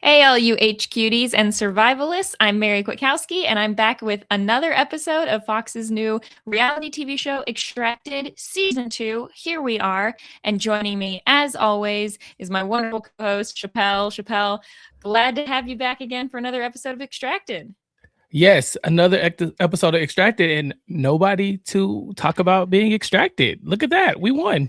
Hey, all you H cuties and survivalists. I'm Mary Kwiatkowski, and I'm back with another episode of Fox's new reality TV show, Extracted Season 2. Here we are. And joining me, as always, is my wonderful co host, Chappell. Chappell, glad to have you back again for another episode of Extracted. Yes, another episode of Extracted, and nobody to talk about being extracted. Look at that. We won.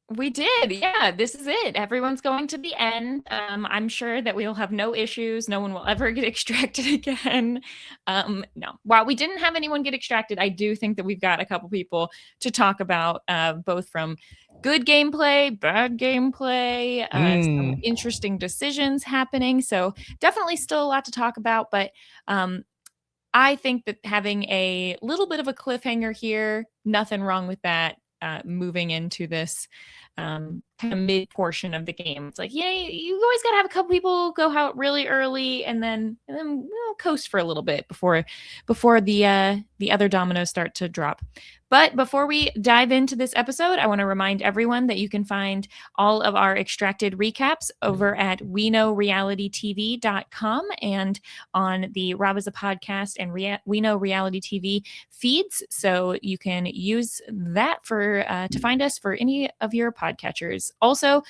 We did. Yeah, this is it. Everyone's going to the end. I'm sure that we'll have no issues. No one will ever get extracted again. No. While we didn't have anyone get extracted, I do think that we've got a couple people to talk about, both from good gameplay, bad gameplay, some interesting decisions happening. So definitely still a lot to talk about, but I think that having a little bit of a cliffhanger here, nothing wrong with that. Moving into this kind of mid portion of the game, it's like, yeah, you always got to have a couple people go out really early, and then coast for a little bit before the other dominoes start to drop. But before we dive into this episode, I want to remind everyone that you can find all of our extracted recaps over at WeKnowRealityTV.com and on the Rob is a Podcast and We Know Reality TV feeds. So you can use that for to find us for any of your podcatchers. Also,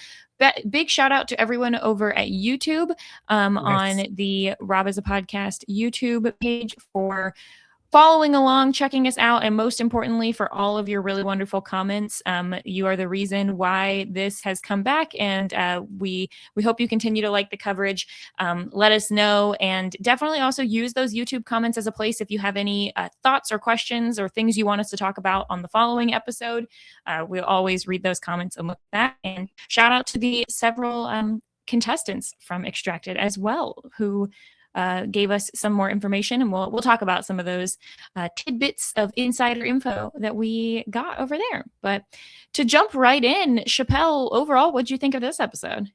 big shout out to everyone over at YouTube, on the Rob is a Podcast YouTube page for following along, checking us out, and most importantly, for all of your really wonderful comments. You are the reason why this has come back, and we hope you continue to like the coverage. Let us know, and definitely also use those YouTube comments as a place if you have any thoughts or questions or things you want us to talk about on the following episode. We'll always read those comments and look at that. And shout out to the several contestants from Extracted as well, who gave us some more information, and we'll talk about some of those tidbits of insider info that we got over there. But to jump right in, Chappell, overall, what'd you think of this episode?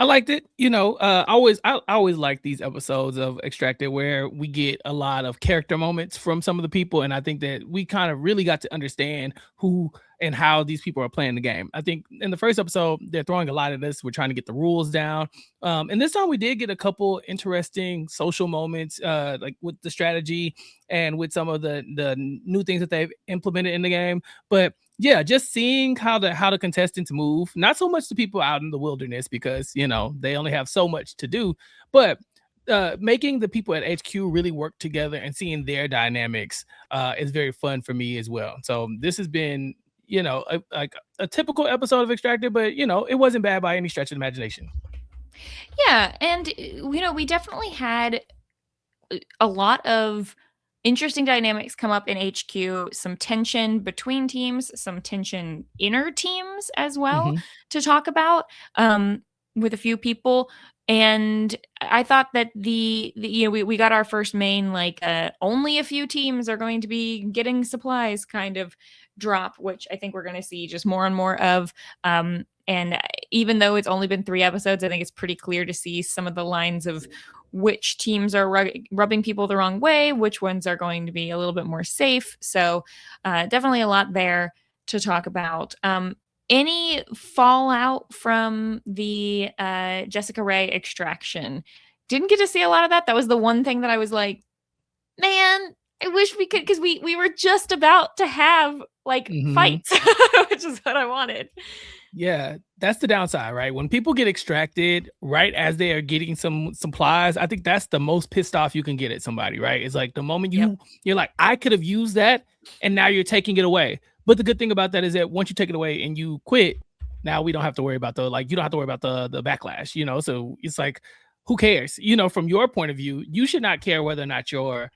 I liked it. I always like these episodes of Extracted where we get a lot of character moments from some of the people, and I think that we kind of really got to understand who and how these people are playing the game. I think in the first episode, they're throwing a lot of this. We're trying to get the rules down. And this time we did get a couple interesting social moments, like with the strategy and with some of the new things that they've implemented in the game. But yeah, just seeing how the contestants move, not so much the people out in the wilderness because, they only have so much to do, but making the people at HQ really work together and seeing their dynamics is very fun for me as well. So this has been, a typical episode of Extracted, but it wasn't bad by any stretch of the imagination. Yeah, and we definitely had a lot of interesting dynamics come up in HQ, some tension between teams, some tension inner teams as well to talk about with a few people. And I thought that we got our first main, like, only a few teams are going to be getting supplies kind of drop, which I think we're going to see just more and more of. And even though it's only been 3 episodes, I think it's pretty clear to see some of the lines of which teams are rubbing people the wrong way, which ones are going to be a little bit more safe. So definitely a lot there to talk about. Any fallout from the Jessica Rae extraction? Didn't get to see a lot of that. That was the one thing that I was like, man, I wish we could, because we were just about to have fights, which is what I wanted. Yeah, that's the downside, right? When people get extracted right as they are getting some supplies, I think that's the most pissed off you can get at somebody, right? It's like the moment you're like, I could have used that, and now you're taking it away. But the good thing about that is that once you take it away and you quit, now we don't have to worry about you don't have to worry about the backlash, So it's like, who cares? From your point of view, you should not care whether or not your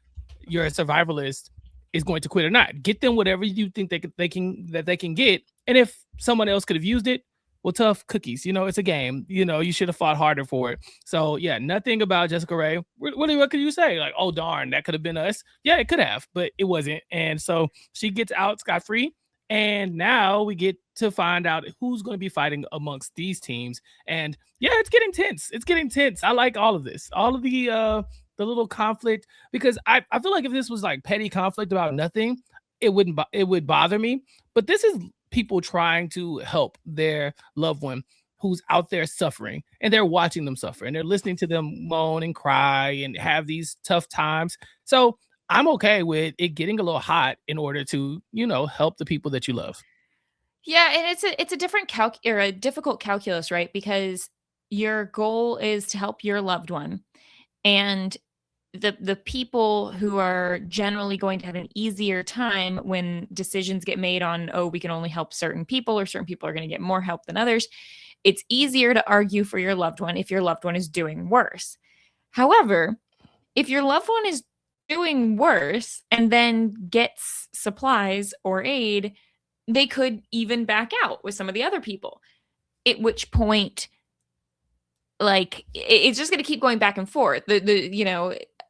survivalist is going to quit or not. Get them whatever you think they can get. And if someone else could have used it, well, tough cookies. It's a game. You should have fought harder for it. So yeah, nothing about Jessica Rae. What could you say? Like, oh darn, that could have been us. Yeah, it could have, but it wasn't. And so she gets out scot-free. And now we get to find out who's going to be fighting amongst these teams. And yeah, it's getting tense. It's getting tense. I like all of this. All of the little conflict, because I feel like if this was like petty conflict about nothing, it would bother me. But this is people trying to help their loved one who's out there suffering, and they're watching them suffer, and they're listening to them moan and cry and have these tough times. So I'm okay with it getting a little hot in order to, help the people that you love. Yeah, and it's a different or a difficult calculus, right? Because your goal is to help your loved one, and the people who are generally going to have an easier time when decisions get made on, oh, we can only help certain people, or certain people are going to get more help than others. It's easier to argue for your loved one if your loved one is doing worse. However, if your loved one is doing worse and then gets supplies or aid, they could even back out with some of the other people, at which point, like, it's just going to keep going back and forth.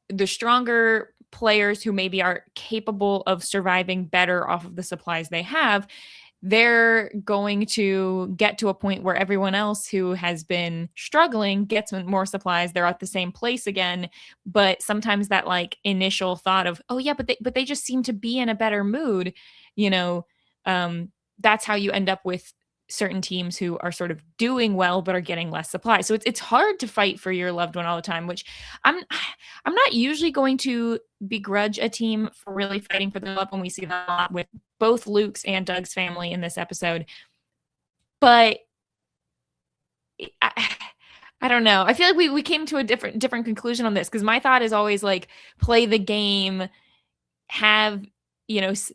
The stronger players who maybe are capable of surviving better off of the supplies they have, they're going to get to a point where everyone else who has been struggling gets more supplies. They're at the same place again. But sometimes that like initial thought of, oh yeah, but they just seem to be in a better mood, that's how you end up with certain teams who are sort of doing well but are getting less supply. So it's hard to fight for your loved one all the time, which I'm not usually going to begrudge a team for really fighting for their loved one. We see that a lot with both Luke's and Doug's family in this episode. But I don't know. I feel like we came to a different conclusion on this, because my thought is always like, play the game, have,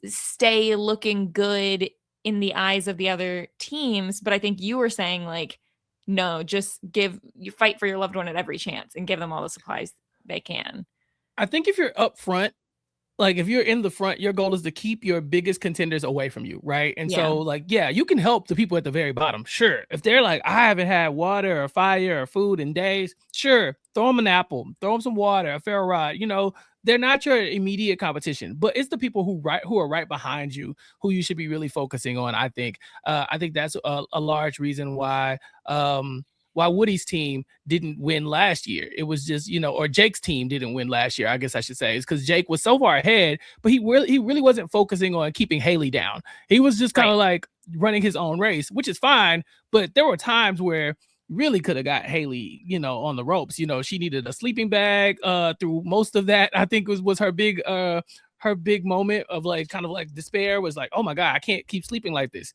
stay looking good in the eyes of the other teams. But I think you were saying like, no, just you fight for your loved one at every chance and give them all the supplies they can. I think if you're up front, like if you're in the front, your goal is to keep your biggest contenders away from you, right? And so like, yeah, you can help the people at the very bottom. Sure. If they're like, I haven't had water or fire or food in days, sure, throw them an apple, throw them some water, a ferro rod, they're not your immediate competition, but it's the people who are right behind you who you should be really focusing on. I think that's a large reason why Woody's team didn't win last year. It was just, or Jake's team didn't win last year, I guess I should say. It's because Jake was so far ahead, but he really wasn't focusing on keeping Haley down. He was just kind of like running his own race, which is fine. But there were times where really could have got Haley, on the ropes. She needed a sleeping bag through most of that. I think was her big moment of like kind of like despair, was like, oh my God, I can't keep sleeping like this.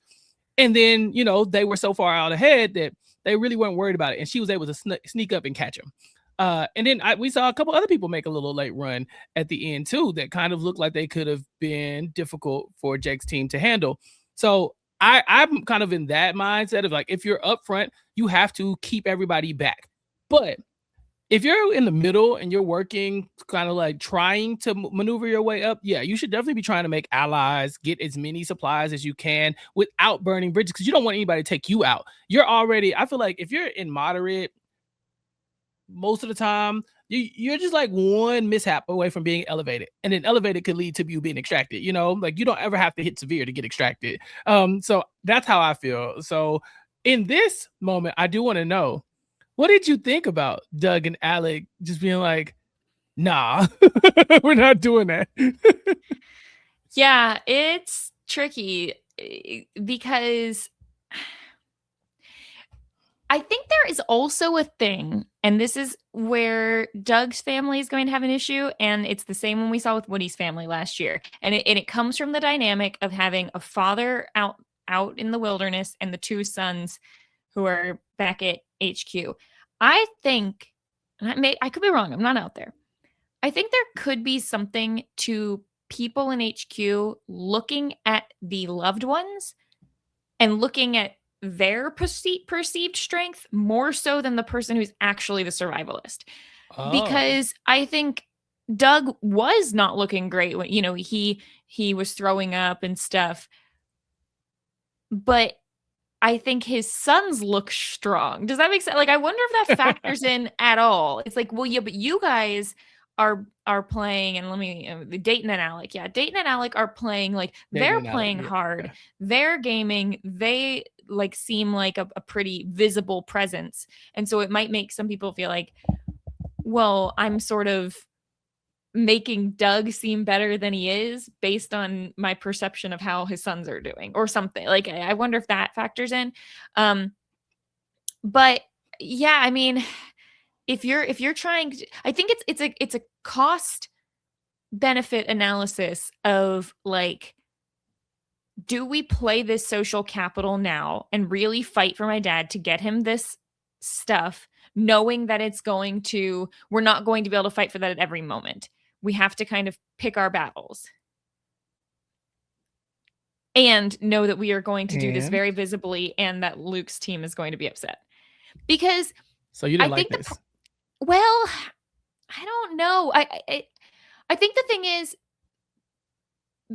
And then, they were so far out ahead that they really weren't worried about it. And she was able to sneak up and catch him. And then we saw a couple other people make a little late run at the end too, that kind of looked like they could have been difficult for Jake's team to handle. So I'm kind of in that mindset of like, if you're up front, you have to keep everybody back. But if you're in the middle and you're working kind of like trying to maneuver your way up, yeah, you should definitely be trying to make allies, get as many supplies as you can without burning bridges, because you don't want anybody to take you out. I feel like if you're in moderate, most of the time, you're just like one mishap away from being elevated. And then elevated could lead to you being extracted, like you don't ever have to hit severe to get extracted. So that's how I feel. So in this moment, I do want to know, what did you think about Doug and Alec just being like, nah, we're not doing that? Yeah, it's tricky because I think there is also a thing, and this is where Doug's family is going to have an issue, and it's the same one we saw with Woody's family last year. And it comes from the dynamic of having a father out in the wilderness and the two sons who are back at HQ. I think, I could be wrong, I'm not out there. I think there could be something to people in HQ looking at the loved ones and looking at their perceived strength more so than the person who's actually the survivalist. Oh. Because I think Doug was not looking great when, he was throwing up and stuff. But I think his sons look strong. Does that make sense? Like, I wonder if that factors in at all. It's like, well, yeah, but you guys are playing, and let me Dayton and Alec. Yeah, Dayton and Alec are playing like they're playing hard. Yeah. They're gaming. They like seem like a pretty visible presence. And so it might make some people feel like, well, I'm sort of making Doug seem better than he is based on my perception of how his sons are doing or something. Like, I wonder if that factors in. But yeah, I mean, if you're trying to, I think it's a cost benefit analysis of like, do we play this social capital now and really fight for my dad to get him this stuff, knowing that we're not going to be able to fight for that at every moment. We have to kind of pick our battles and know that we are going to do this very visibly and that Luke's team is going to be upset. Because so you didn't like this? Well, I don't know. I think the thing is,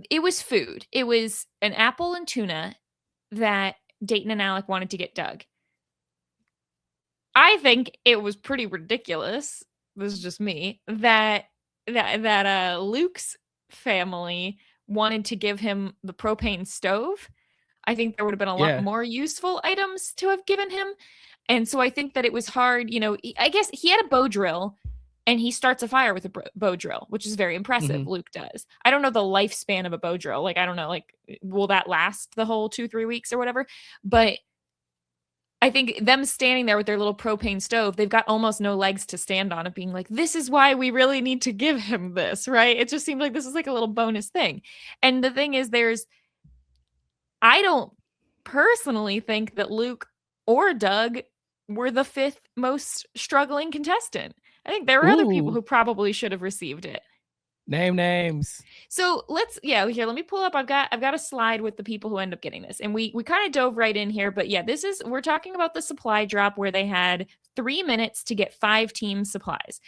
it was food. It was an apple and tuna that Dayton and Alec wanted to get Doug. I think it was pretty ridiculous. This is just me. That Luke's family wanted to give him the propane stove. I think there would have been a lot more useful items to have given him. And so I think that it was hard, I guess he had a bow drill and he starts a fire with a bow drill, which is very impressive. Luke does. I don't know the lifespan of a bow drill. Like, I don't know, like, will that last the whole 2-3 weeks or whatever? But I think them standing there with their little propane stove, they've got almost no legs to stand on, of being like, this is why we really need to give him this, right? It just seemed like this is like a little bonus thing. And the thing is, I don't personally think that Luke or Doug were the 5th most struggling contestant. I think there were other people who probably should have received it. Name names. So here, let me pull up. I've got a slide with the people who end up getting this. And we kind of dove right in here, but yeah, we're talking about the supply drop where they had 3 minutes to get 5 team supplies.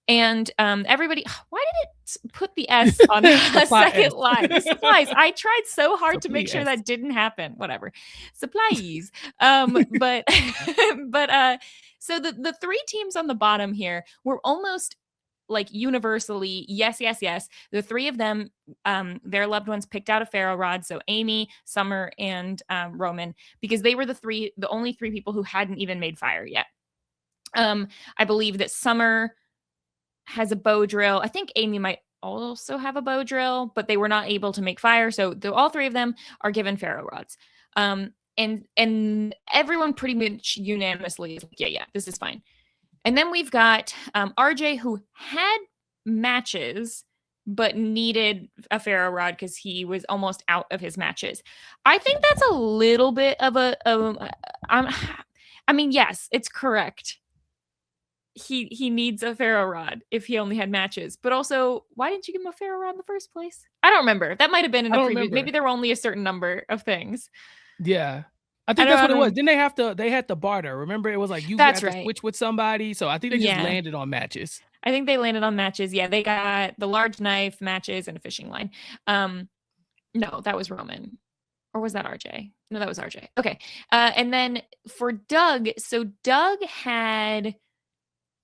And everybody, why did it put the S on the second line? Supplies. I tried so hard to make sure that didn't happen. Whatever. Supplies. But so the 3 teams on the bottom here were almost like universally, yes. The 3 of them, their loved ones picked out a ferro rod. So Amy, Summer, and Roman, because they were the only 3 people who hadn't even made fire yet. I believe that Summer has a bow drill. I think Amy might also have a bow drill, but they were not able to make fire. So all 3 of them are given ferro rods. And everyone pretty much unanimously is like, yeah, this is fine. And then we've got RJ, who had matches but needed a ferro rod because he was almost out of his matches. I think that's a little bit of I mean, yes, it's correct. He needs a ferro rod if he only had matches. But also, why didn't you give him a ferro rod in the first place? I don't remember. That might have been in a previous. Maybe there were only a certain number of things. Yeah. I think that's what it was. Didn't they had to barter? Remember, it was like you had to switch with somebody. So I think they just landed on matches. I think they landed on matches. Yeah, they got the large knife, matches, and a fishing line. No, that was Roman. Or was that RJ? No, that was RJ. Okay. And then for Doug, so Doug had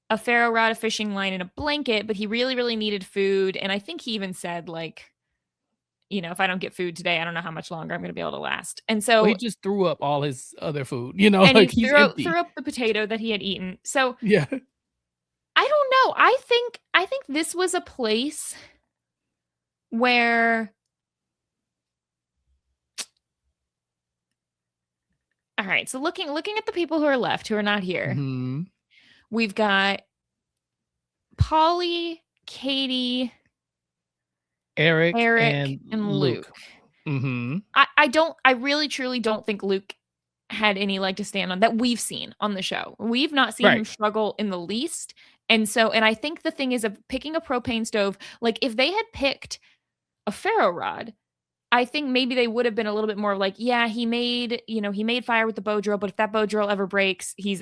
a ferro rod, a fishing line, and a blanket, but he really, really needed food. And I think he even said, like, if I don't get food today, I don't know how much longer I'm going to be able to last. And so he just threw up all his other food, and like he threw up the potato that he had eaten. So yeah, I don't know. I think this was a place where, all right. So looking at the people who are left, who are not here, we've got Polly, Katie, Eric and Luke. I really truly don't think Luke had any leg to stand on that we've seen on the show. We've not seen him struggle in the least. And I think the thing is, of picking a propane stove, like if they had picked a ferro rod, I think maybe they would have been a little bit more like, yeah, he made fire with the bow drill, but if that bow drill ever breaks, he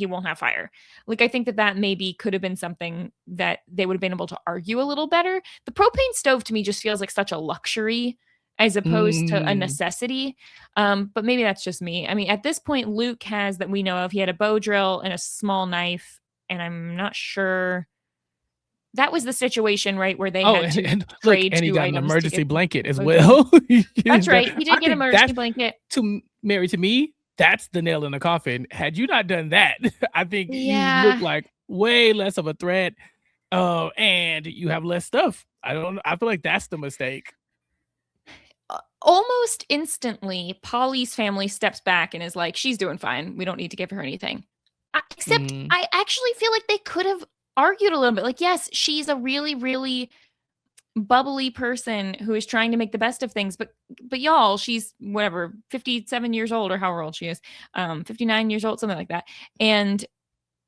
won't have fire. Like, I think that maybe could have been something that they would have been able to argue a little better. The propane stove to me just feels like such a luxury as opposed to a necessity. But maybe that's just me. I mean, at this point, Luke has, that we know of, he had a bow drill and a small knife, and I'm not sure. That was the situation, right, where they had to trade and he got an emergency blanket as well. That's right. He did get an emergency blanket. To me, that's the nail in the coffin. Had you not done that, I think you look like way less of a threat, and you have less stuff. I feel like that's the mistake. Almost instantly, Polly's family steps back and is like, she's doing fine. We don't need to give her anything. Except I actually feel like they could have argued a little bit. Like, yes, she's a really, really bubbly person who is trying to make the best of things, but y'all, she's whatever, 57 years old or however old she is, 59 years old, something like that. And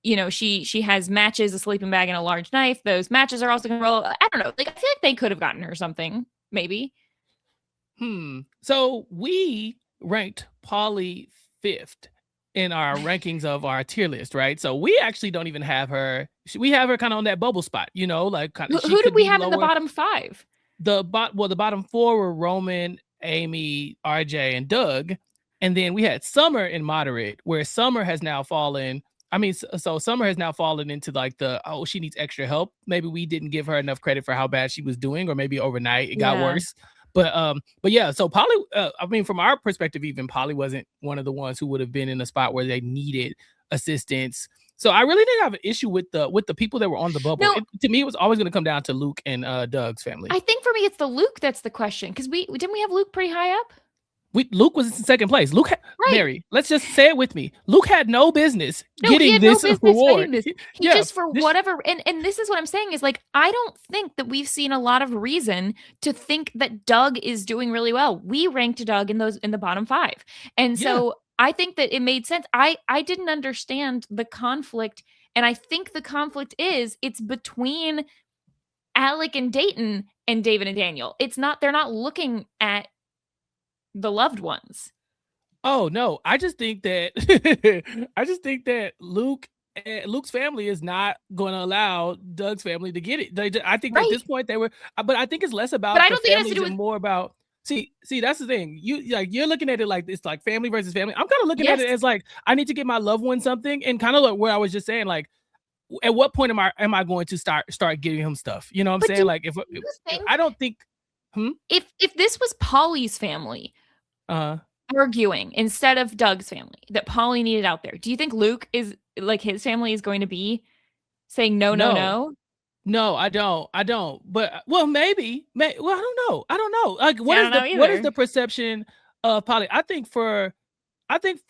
you know, she has matches, a sleeping bag, and a large knife. Those matches are also gonna roll. I don't know. Like, I feel like they could have gotten her something, maybe. So we ranked Polly 5th in our rankings of our tier list, right? So we actually don't even have her. We have her kind of on that bubble spot, you know, like who did we have in the bottom 5? The bottom 4 were Roman, Amy, RJ, and Doug, and then we had Summer in moderate, where Summer has now fallen. I mean, so Summer has now fallen into like she needs extra help. Maybe we didn't give her enough credit for how bad she was doing, or maybe overnight it got worse. But yeah, so Polly, I mean, from our perspective, even Polly wasn't one of the ones who would have been in a spot where they needed assistance. So I really didn't have an issue with the people that were on the bubble. No. To me, it was always going to come down to Luke and Doug's family. I think for me, it's the Luke that's the question, because didn't we have Luke pretty high up? Luke was in second place. Luke, Mary, let's just say it with me. Luke had no business getting this reward. He just, for whatever, and this is what I'm saying is, like, I don't think that we've seen a lot of reason to think that Doug is doing really well. We ranked Doug in the bottom 5. And so I think that it made sense. I didn't understand the conflict. And I think the conflict it's between Alec and Dayton and David and Daniel. They're not looking at the loved ones. Oh no, I just think that Luke's family is not going to allow Doug's family to get it. I think at this point they were, but I think it's less about the families and more about. See, that's the thing. You're looking at it like it's like family versus family. I'm kind of looking at it as like, I need to get my loved one something, and kind of like where I was just saying, like, at what point am I going to start giving him stuff? You know what I'm saying? Like, if I don't think, if this was Polly's family arguing instead of Doug's family that Polly needed out there, do you think Luke is like, his family is going to be saying no? No, I don't. But well, maybe. Well, I don't know. Like, what is the perception of Polly? I think for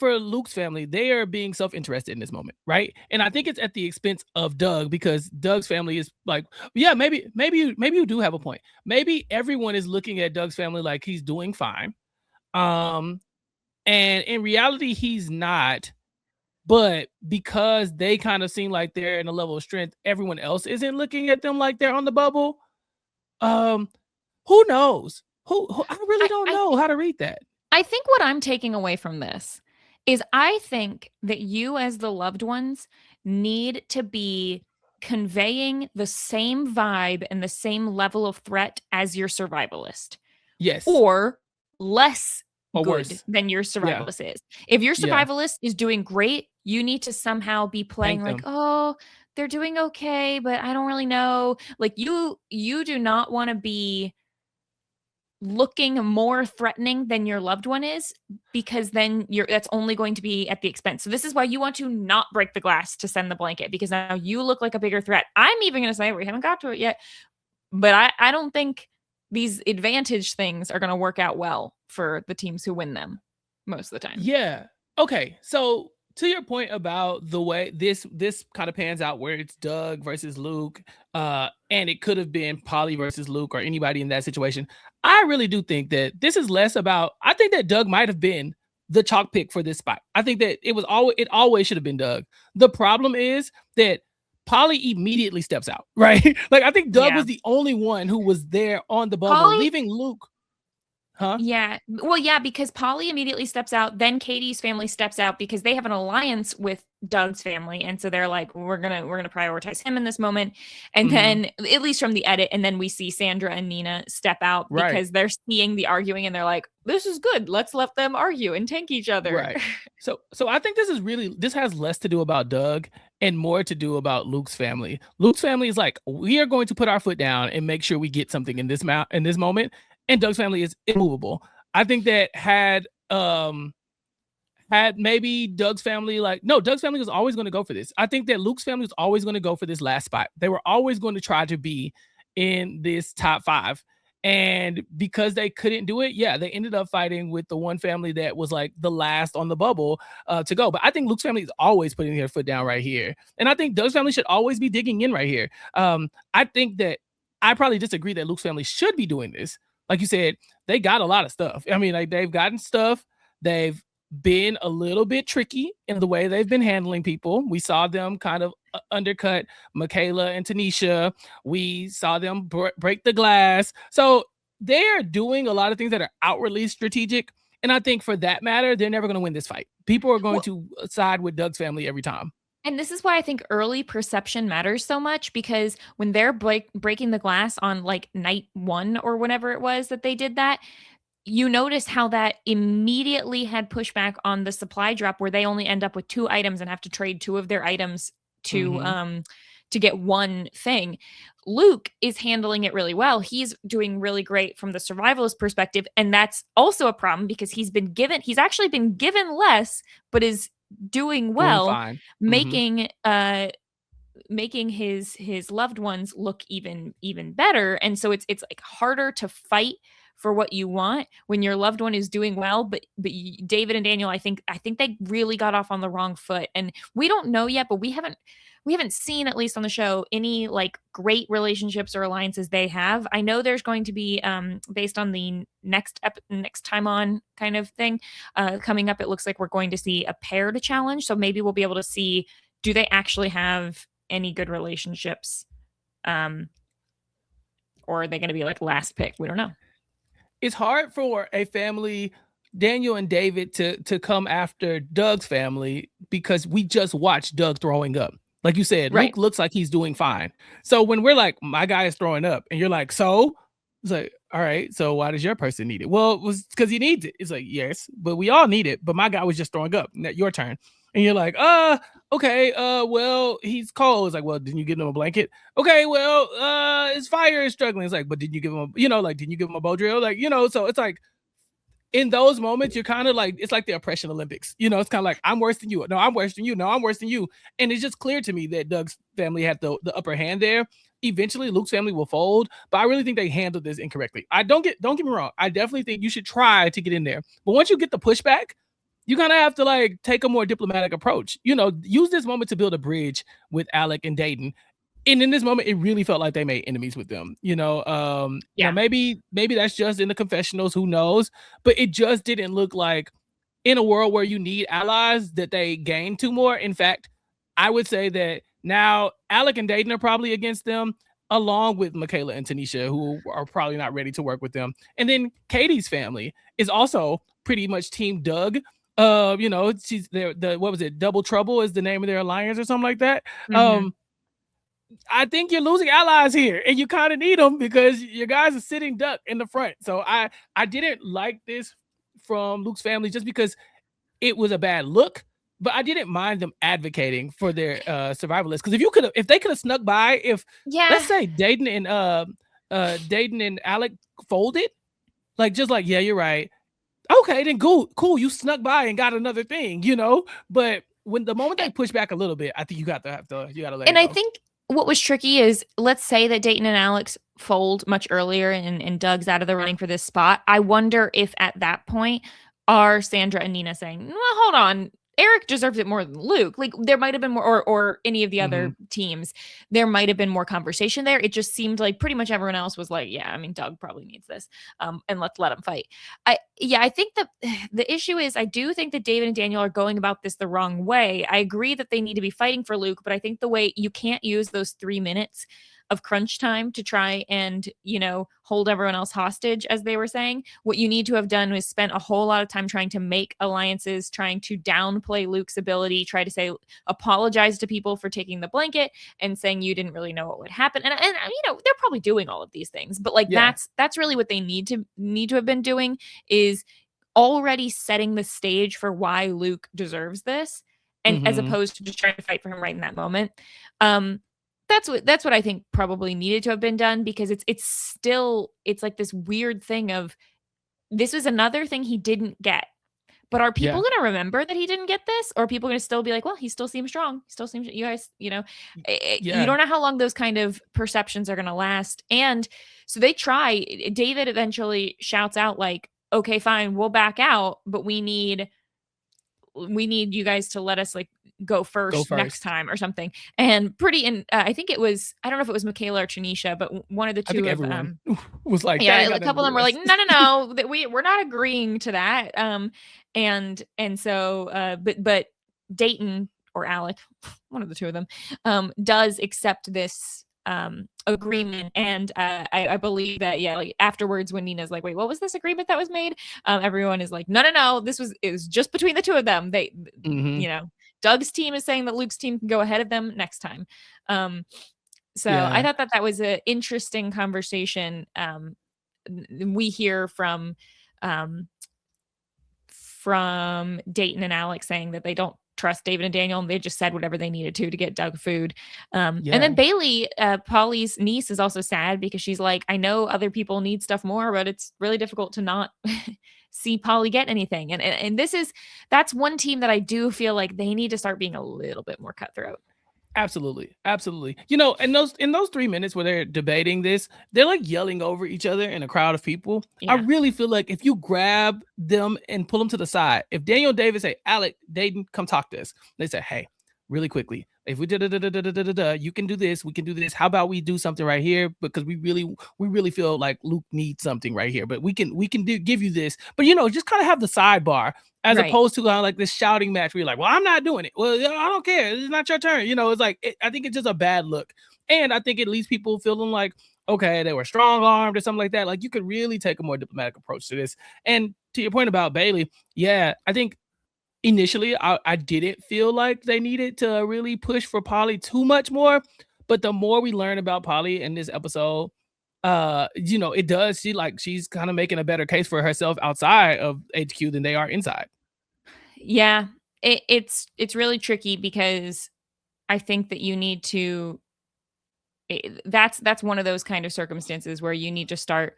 Luke's family, they are being self-interested in this moment, right? And I think it's at the expense of Doug, because Doug's family is like, yeah, maybe you do have a point. Maybe everyone is looking at Doug's family like he's doing fine. And in reality, he's not. But because they kind of seem like they're in a level of strength, everyone else isn't looking at them like they're on the bubble. Who knows? I really don't know how to read that. I think what I'm taking away from this is, I think that you as the loved ones need to be conveying the same vibe and the same level of threat as your survivalist. Yes. Or less or good worse than your survivalist is. If your survivalist is doing great, you need to somehow be playing like, oh, they're doing okay, but I don't really know. Like, you do not want to be looking more threatening than your loved one is, because then that's only going to be at the expense. So this is why you want to not break the glass to send the blanket, because now you look like a bigger threat. I'm even going to say, we haven't got to it yet, but I don't think these advantage things are going to work out well for the teams who win them most of the time. Yeah. Okay. So to your point about the way this kind of pans out, where it's Doug versus Luke, and it could have been Polly versus Luke or anybody in that situation, I really do think that this is less about, I think that Doug might have been the chalk pick for this spot. I think that it always should have been Doug. The problem is that Polly immediately steps out, right? Like, I think Doug was the only one who was there on the bubble, leaving Luke. Huh? Yeah. Well, yeah, because Polly immediately steps out. Then Katie's family steps out because they have an alliance with Doug's family. And so they're like, we're gonna prioritize him in this moment. And then, at least from the edit, and then we see Sandra and Nina step out because they're seeing the arguing and they're like, this is good. Let's let them argue and tank each other. Right. So I think this has less to do about Doug and more to do about Luke's family. Luke's family is like, we are going to put our foot down and make sure we get something in this moment. And Doug's family is immovable. I think that had maybe Doug's family Doug's family was always going to go for this. I think that Luke's family was always going to go for this last spot. They were always going to try to be in this top 5. And because they couldn't do it, yeah, they ended up fighting with the one family that was like the last on the bubble to go. But I think Luke's family is always putting their foot down right here. And I think Doug's family should always be digging in right here. I think that I probably disagree that Luke's family should be doing this. Like you said, they got a lot of stuff. I mean, like they've gotten stuff. They've been a little bit tricky in the way they've been handling people. We saw them kind of undercut Michaela and Tanisha. We saw them break the glass. So they're doing a lot of things that are outwardly strategic. And I think for that matter, they're never going to win this fight. People are going to side with Doug's family every time. And this is why I think early perception matters so much, because when they're breaking the glass on like night 1 or whenever it was that they did that, you notice how that immediately had pushback on the supply drop, where they only end up with 2 items and have to trade 2 of their items to get one thing. Luke is handling it really well. He's doing really great from the survivalist perspective, and that's also a problem because he's actually been given less, but is doing well, fine. making his loved ones look even better. And so it's like harder to fight for what you want when your loved one is doing well. But David and Daniel, I think they really got off on the wrong foot, and we don't know yet, but we haven't seen, at least on the show, any like great relationships or alliances they have. I know there's going to be based on the next time on kind of thing coming up, it looks like we're going to see a pair to challenge, so maybe we'll be able to see, do they actually have any good relationships, or are they going to be like last pick? We don't know. It's hard for a family, Daniel and David, to come after Doug's family because we just watched Doug throwing up. Like you said, right. Luke looks like he's doing fine. So when we're like, my guy is throwing up, and you're like, so? It's like, all right, so why does your person need it? Well, it was because he needs it. It's like, yes, but we all need it. But my guy was just throwing up. Your turn. And you're like, okay, well, he's cold. It's like, well, didn't you give him a blanket? Okay, well, his fire is struggling. It's like, but didn't you give him didn't you give him a bow drill? Like, so it's like, in those moments, you're kind of like, it's like the oppression Olympics. It's kind of like, I'm worse than you. No, I'm worse than you. No, I'm worse than you. And it's just clear to me that Doug's family had the upper hand there. Eventually, Luke's family will fold, but I really think they handled this incorrectly. Don't get me wrong. I definitely think you should try to get in there. But once you get the pushback, you kind of have to like take a more diplomatic approach. Use this moment to build a bridge with Alec and Dayton. And in this moment, it really felt like they made enemies with them. Now maybe that's just in the confessionals, who knows? But it just didn't look like, in a world where you need allies, that they gained 2 more. In fact, I would say that now Alec and Dayton are probably against them, along with Michaela and Tanisha, who are probably not ready to work with them. And then Katie's family is also pretty much Team Doug. She's the what was it? Double Trouble is the name of their alliance or something like that. I think you're losing allies here, and you kind of need them because your guys are sitting duck in the front. So I didn't like this from Luke's family just because it was a bad look, but I didn't mind them advocating for their survival list. Because if they could have snuck by, let's say Dayton and Alec folded, like just like, yeah, you're right. Okay, then cool, you snuck by and got another thing, But when the moment they push back a little bit, I think you got to let it go. And I think what was tricky is, let's say that Dayton and Alex fold much earlier and Doug's out of the running for this spot. I wonder if at that point are Sandra and Nina saying, well, hold on, Eric deserves it more than Luke. Like, there might have been more, or any of the other teams, there might have been more conversation there. It just seemed like pretty much everyone else was like, yeah, I mean, Doug probably needs this. And let's let him fight. I think that the issue is, I do think that David and Daniel are going about this the wrong way. I agree that they need to be fighting for Luke, but I think the way, you can't use those 3 minutes of crunch time to try and, hold everyone else hostage, as they were saying. What you need to have done was spent a whole lot of time trying to make alliances, trying to downplay Luke's ability, try to say, apologize to people for taking the blanket and saying you didn't really know what would happen. And they're probably doing all of these things, but that's really what they need to have been doing, is already setting the stage for why Luke deserves this. And as opposed to just trying to fight for him right in that moment. That's what I think probably needed to have been done, because it's like this weird thing of, this was another thing he didn't get. But are people going to remember that he didn't get this? Or are people going to still be like, well, he still seems strong. He still seems, you guys, you know, you don't know how long those kind of perceptions are going to last. And so they try. David eventually shouts out like, okay, fine, we'll back out, but we need you guys to let us like go first next time or something. And I think it was, I don't know if it was Michaela or Tanisha, but one of the two everyone was like, yeah, a couple of them were like, no, that we're not agreeing to that. And so, but Dayton or Alec, one of the two of them, does accept this agreement. And I believe that, yeah, like afterwards when Nina's like, wait, what was this agreement that was made? Everyone is like, no, it was just between the two of them. They, you know, Doug's team is saying that Luke's team can go ahead of them next time. So I thought that was an interesting conversation. We hear from Dayton and Alex saying that they don't trust David and Daniel, and they just said whatever they needed to get Doug food. And then Bailey, Polly's niece, is also sad because she's like, I know other people need stuff more, but it's really difficult to not see Polly get anything. And that's one team that I do feel like they need to start being a little bit more cutthroat. Absolutely. You know, in those 3 minutes where they're debating this, they're like yelling over each other in a crowd of people. I really feel like if you grab them and pull them to the side, if Daniel and David say, Alec, Dayton, come talk to us. They say, hey, really quickly, if we you can do this, we can do this. How about we do something right here? Because we really feel like Luke needs something right here, but we can give you this. But you know, just kind of have the sidebar. As opposed to like this shouting match where you're like, well, I'm not doing it. Well, I don't care. It's not your turn. You know, it's like, I think it's just a bad look. And I think it leaves people feeling like, okay, they were strong armed or something like that. Like you could really take a more diplomatic approach to this. And to your point about Bailey, I think initially I didn't feel like they needed to really push for Polly too much more. But the more we learn about Polly in this episode, you know, it does seem like she's kind of making a better case for herself outside of HQ than they are inside. Yeah, it's really tricky because I think that you need to. That's one of those kind of circumstances where you need to start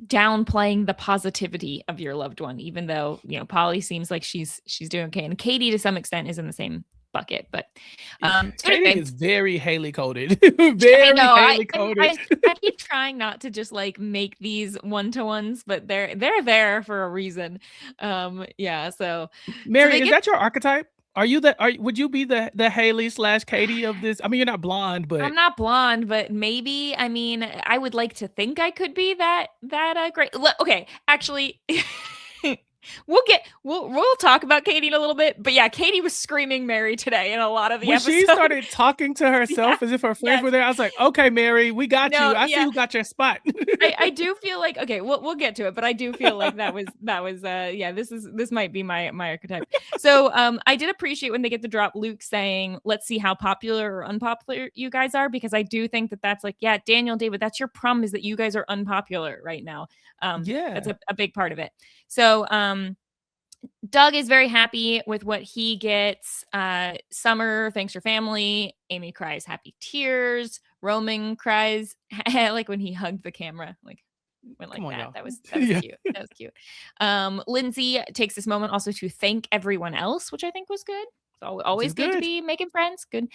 downplaying the positivity of your loved one, even though, you know, Polly seems like she's doing okay, and Katie to some extent is in the same bucket, but Katie is very Haley coded. Haley coded. I keep trying not to just like make these one-to-ones, but they're there for a reason. So Mary, is that your archetype? Would you be the Haley / Katie of this? I mean, you're not blonde, but I'm not blonde, but maybe. I mean, I would like to think I could be that great. Okay, actually, we'll talk about Katie in a little bit, but yeah, Katie was screaming Mary today in a lot of the episodes. She started talking to herself as if her friends were there. I was like, okay, Mary, we got you. I see who got your spot. I do feel like, okay, we'll get to it, but I do feel like that was this might be my archetype. So I did appreciate when they get to drop Luke saying, let's see how popular or unpopular you guys are, because I do think that's like, yeah, Daniel, David, that's your problem, is that you guys are unpopular right now. That's a big part of it. So Doug is very happy with what he gets. Summer thanks her family. Amy cries happy tears. Roman cries like when he hugged the camera, like went like that. That was cute. That was cute. Lindsay takes this moment also to thank everyone else, which I think was good. It's always good to be making friends. Good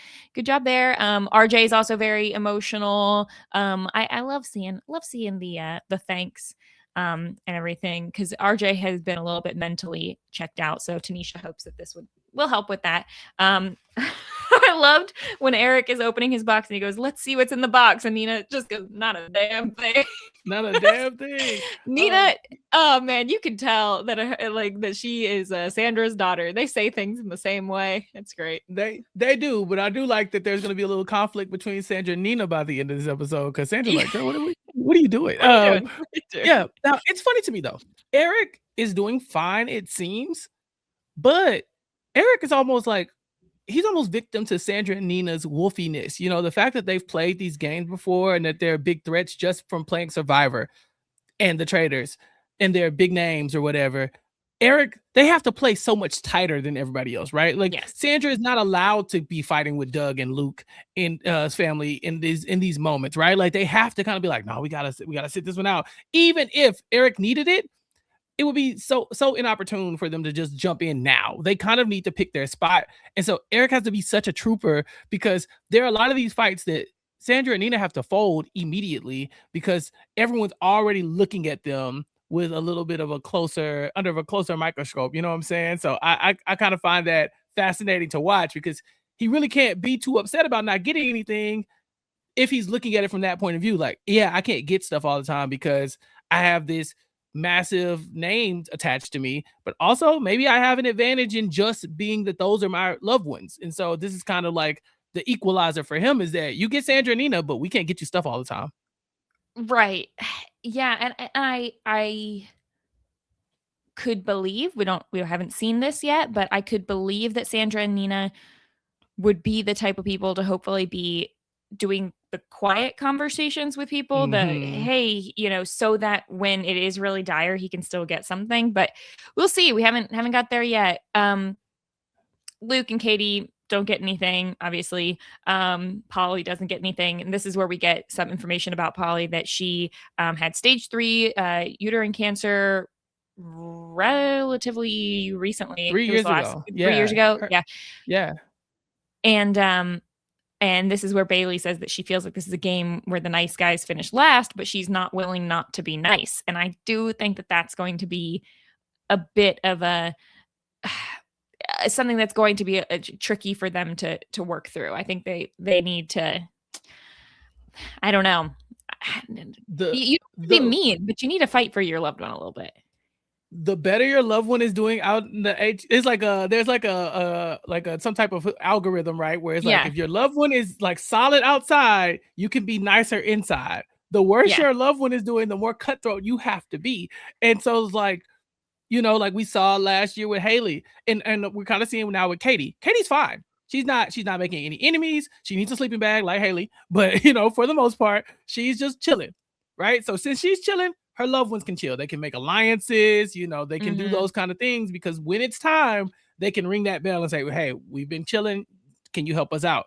job there. RJ is also very emotional. I love seeing the thanks and everything, because RJ has been a little bit mentally checked out. So Tanisha hopes that this will help with that. I loved when Eric is opening his box and he goes, let's see what's in the box. And Nina just goes, not a damn thing. Not a damn thing. Nina, oh man, you can tell that that she is Sandra's daughter. They say things in the same way. It's great. They do, but I do like that there's going to be a little conflict between Sandra and Nina by the end of this episode, because Sandra's like, girl, what are you doing? Yeah. Now it's funny to me though. Eric is doing fine, it seems, but Eric is almost like, he's almost victim to Sandra and Nina's wolfiness. You know, the fact that they've played these games before and that they're big threats just from playing Survivor and the Traders and they're big names or whatever. Eric, they have to play so much tighter than everybody else, right? Like Yes. Sandra is not allowed to be fighting with Doug and Luke in his family in these moments, right? Like they have to kind of be like, no, we gotta sit this one out. Even if Eric needed it, it would be so inopportune for them to just jump in now. They kind of need to pick their spot. And so Eric has to be such a trooper because there are a lot of these fights that Sandra and Nina have to fold immediately because everyone's already looking at them with a little bit of a closer microscope. You know what I'm saying? So I kind of find that fascinating to watch because he really can't be too upset about not getting anything if he's looking at it from that point of view. Like, yeah, I can't get stuff all the time because I have this massive name attached to me, but also maybe I have an advantage in just being that those are my loved ones. And so this is kind of like the equalizer for him is that you get Sandra and Nina, but we can't get you stuff all the time. Right. Yeah, and I could believe we haven't seen this yet, but I could believe that Sandra and Nina would be the type of people to hopefully be doing the quiet conversations with people, hey, so that when it is really dire, he can still get something. But we'll see. We haven't got there yet. Luke and Katie don't get anything, obviously. Polly doesn't get anything. And this is where we get some information about Polly, that she had stage 3 uterine cancer relatively recently. 3 years ago. 3 years ago. Yeah. Yeah. And this is where Bailey says that she feels like this is a game where the nice guys finish last, but she's not willing not to be nice. And I do think that that's going to be a bit of a something that's going to be tricky for them to work through. I think they need to, I don't know. You don't be mean, but you need to fight for your loved one a little bit. The better your loved one is doing out in the age, it's like there's like a some type of algorithm, right? Where it's like if your loved one is like solid outside, you can be nicer inside. The worse your loved one is doing, the more cutthroat you have to be. And so it's like, like we saw last year with Haley, and we're kind of seeing now with Katie. Katie's fine. She's not making any enemies. She needs a sleeping bag like Haley, but for the most part, she's just chilling, right? So since she's chilling, her loved ones can chill. They can make alliances, they can do those kind of things because when it's time, they can ring that bell and say, hey, we've been chilling. Can you help us out?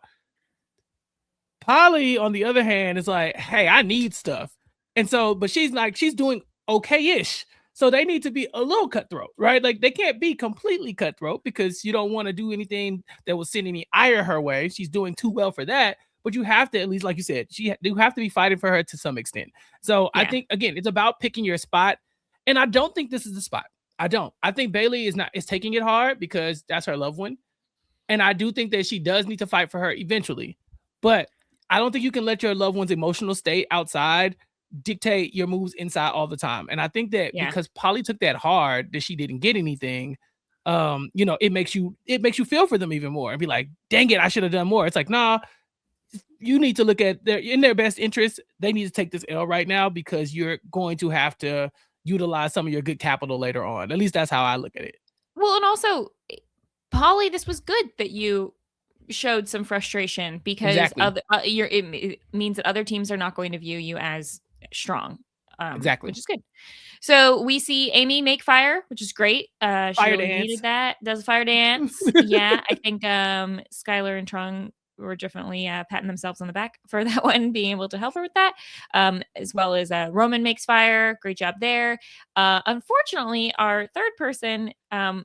Polly, on the other hand, is like, hey, I need stuff. And so, but she's doing okay-ish. So they need to be a little cutthroat, right? Like they can't be completely cutthroat because you don't want to do anything that will send any ire her way. She's doing too well for that. But you have to, at least like you said, you have to be fighting for her to some extent. So I think, again, it's about picking your spot. And I don't think this is the spot. I don't. I think Bailey is taking it hard because that's her loved one. And I do think that she does need to fight for her eventually. But I don't think you can let your loved one's emotional state outside dictate your moves inside all the time. And I think that because Polly took that hard that she didn't get anything, it makes you feel for them even more and be like, dang it, I should have done more. It's like, nah, you need to look at in their best interest. They need to take this L right now because you're going to have to utilize some of your good capital later on. At least that's how I look at it. Well, and also, Polly, this was good that you showed some frustration because it means that other teams are not going to view you as strong. Which is good. So we see Amy make fire, which is great. She really needed that. Does a fire dance. Yeah, I think Skylar and Trung were definitely patting themselves on the back for that one, being able to help her with that, as well as Roman makes fire. Great job there. Unfortunately, our third person, what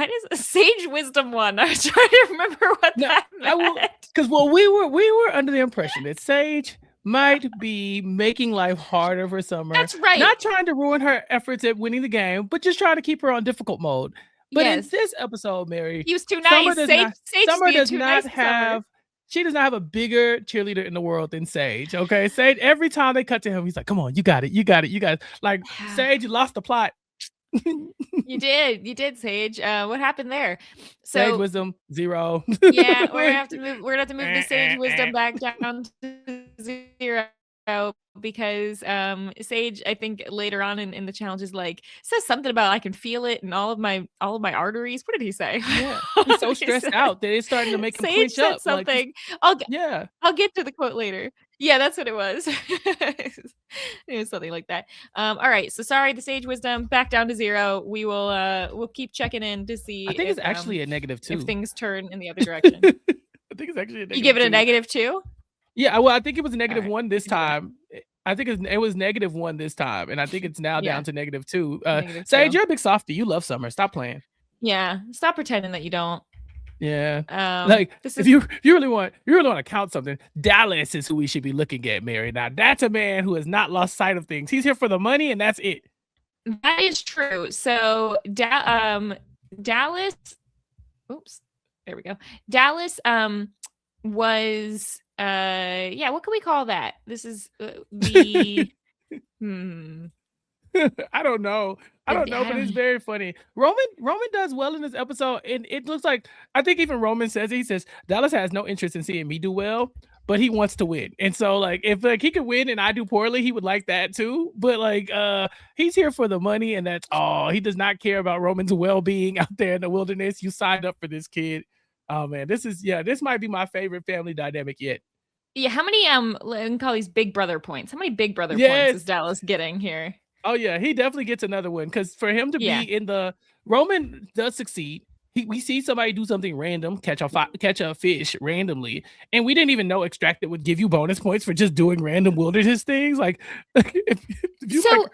is a Sage Wisdom one? I was trying to remember what that meant. Because we were under the impression that Sage might be making life harder for Summer. That's right. Not trying to ruin her efforts at winning the game, but just trying to keep her on difficult mode. But in this episode, Mary, he was too nice. Summer does not have a bigger cheerleader in the world than Sage. Okay, Sage, every time they cut to him, he's like, "Come on, you got it." Like Sage, you lost the plot. You did, Sage. What happened there? So Sage Wisdom 0. Yeah, we're gonna have to move the Sage Wisdom back down to 0. Because Sage, I think later on in the challenge is like says something about I can feel it in all of my arteries. What did he say? Yeah, he's so stressed out that it's starting to make him Sage clench said up. Something. Like, I'll get to the quote later. Yeah, that's what it was. It was something like that. All right. So sorry, the sage wisdom back down to 0. We'll keep checking in to see I think it's actually a negative if 2. things turn in the other direction. I think it's actually a You give it a negative 2. -2? Yeah, well, I think it was a All negative right. 1 We this can do that. time. I think it was -1 this time, and I think it's now Yeah. down to -2. Sage, -2. you're a big softie. You love Summer. Stop playing. Yeah. Stop pretending that you don't. Yeah. Like This if is you really want to count something, Dallas is who we should be looking at, Mary. Now that's a man who has not lost sight of things. He's here for the money, and that's it. that is true. So Dallas, oops, there we go. Dallas was yeah, what can we call that? This is the I don't know. But it's very funny. Roman does well in this episode, and it looks like I think even Roman says he says Dallas has no interest in seeing me do well, but he wants to win. And so like if like he could win and I do poorly, he would like that too. But like he's here for the money, and that's all. He does not care about Roman's well-being out there in the wilderness. You signed up for this kid. Oh man, this might be my favorite family dynamic yet. Yeah, how many let me call these big brother points? How many big brother points is Dallas getting here? Oh yeah, he definitely gets another one because for him to be in the Roman does succeed. We see somebody do something random, catch a fish randomly, and we didn't even know Extracted would give you bonus points for just doing random wilderness things. Like, if you So like,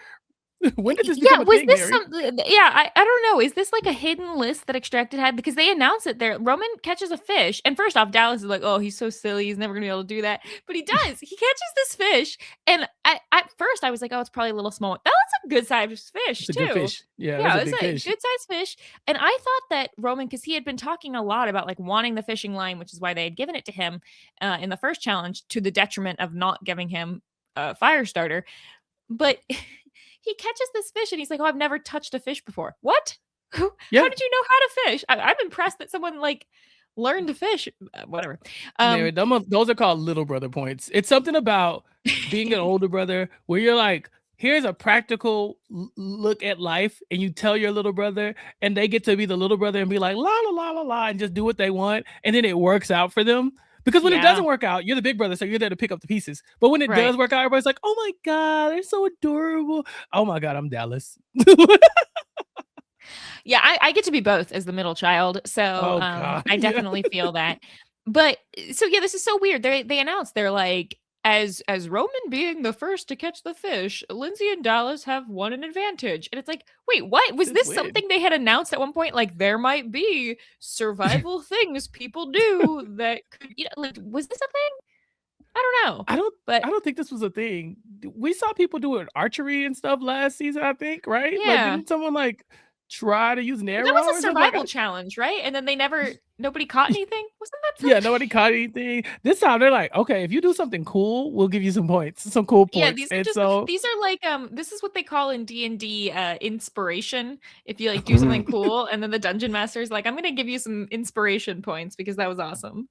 when did this become a was thing, this Mary? something? Yeah, I don't know. Is this like a hidden list that Extracted had? Because they announced it there. Roman catches a fish, and first off, Dallas is like, "Oh, he's so silly. He's never gonna be able to do that." But he does. He catches this fish, and at first I was like, "Oh, it's probably a little small." That was a good sized fish It's a too. good fish. Yeah, Yeah, it's it's a a big fish. good sized fish. And I thought that Roman, because he had been talking a lot about like wanting the fishing line, which is why they had given it to him in the first challenge, to the detriment of not giving him a fire starter. But he catches this fish and he's like, "Oh, I've never touched a fish before." What? How did you know how to fish? I'm impressed that someone like learned to fish. Whatever. Mary, those are called little brother points. It's something about being an older brother where you're like, here's a practical look at life, and you tell your little brother, and they get to be the little brother and be like, la la la la la, and just do what they want, and then it works out for them. Because when it doesn't work out, you're the big brother, so you're there to pick up the pieces. But when it does work out, everybody's like, "Oh my god, they're so adorable." Oh my god, I'm Dallas. Yeah, I get to be both as the middle child, so I definitely feel that. But so yeah, this is so weird. They announced they're like, as Roman being the first to catch the fish, Lindsay and Dallas have won an advantage. And it's like, wait, what? Was this something they had announced at one point? Like there might be survival things people do that could, like, was this a thing? I don't know. I don't think this was a thing. We saw people doing archery and stuff last season, I think, right? Yeah. Like, didn't someone like try to use an arrow? That was a survival challenge, right? And then nobody caught anything. Wasn't that? Yeah, nobody caught anything. This time they're like, okay, if you do something cool, we'll give you some points, some cool points. Yeah, these are like this is what they call in D&D inspiration. If you like do something cool, and then the dungeon master is like, "I'm gonna give you some inspiration points because that was awesome."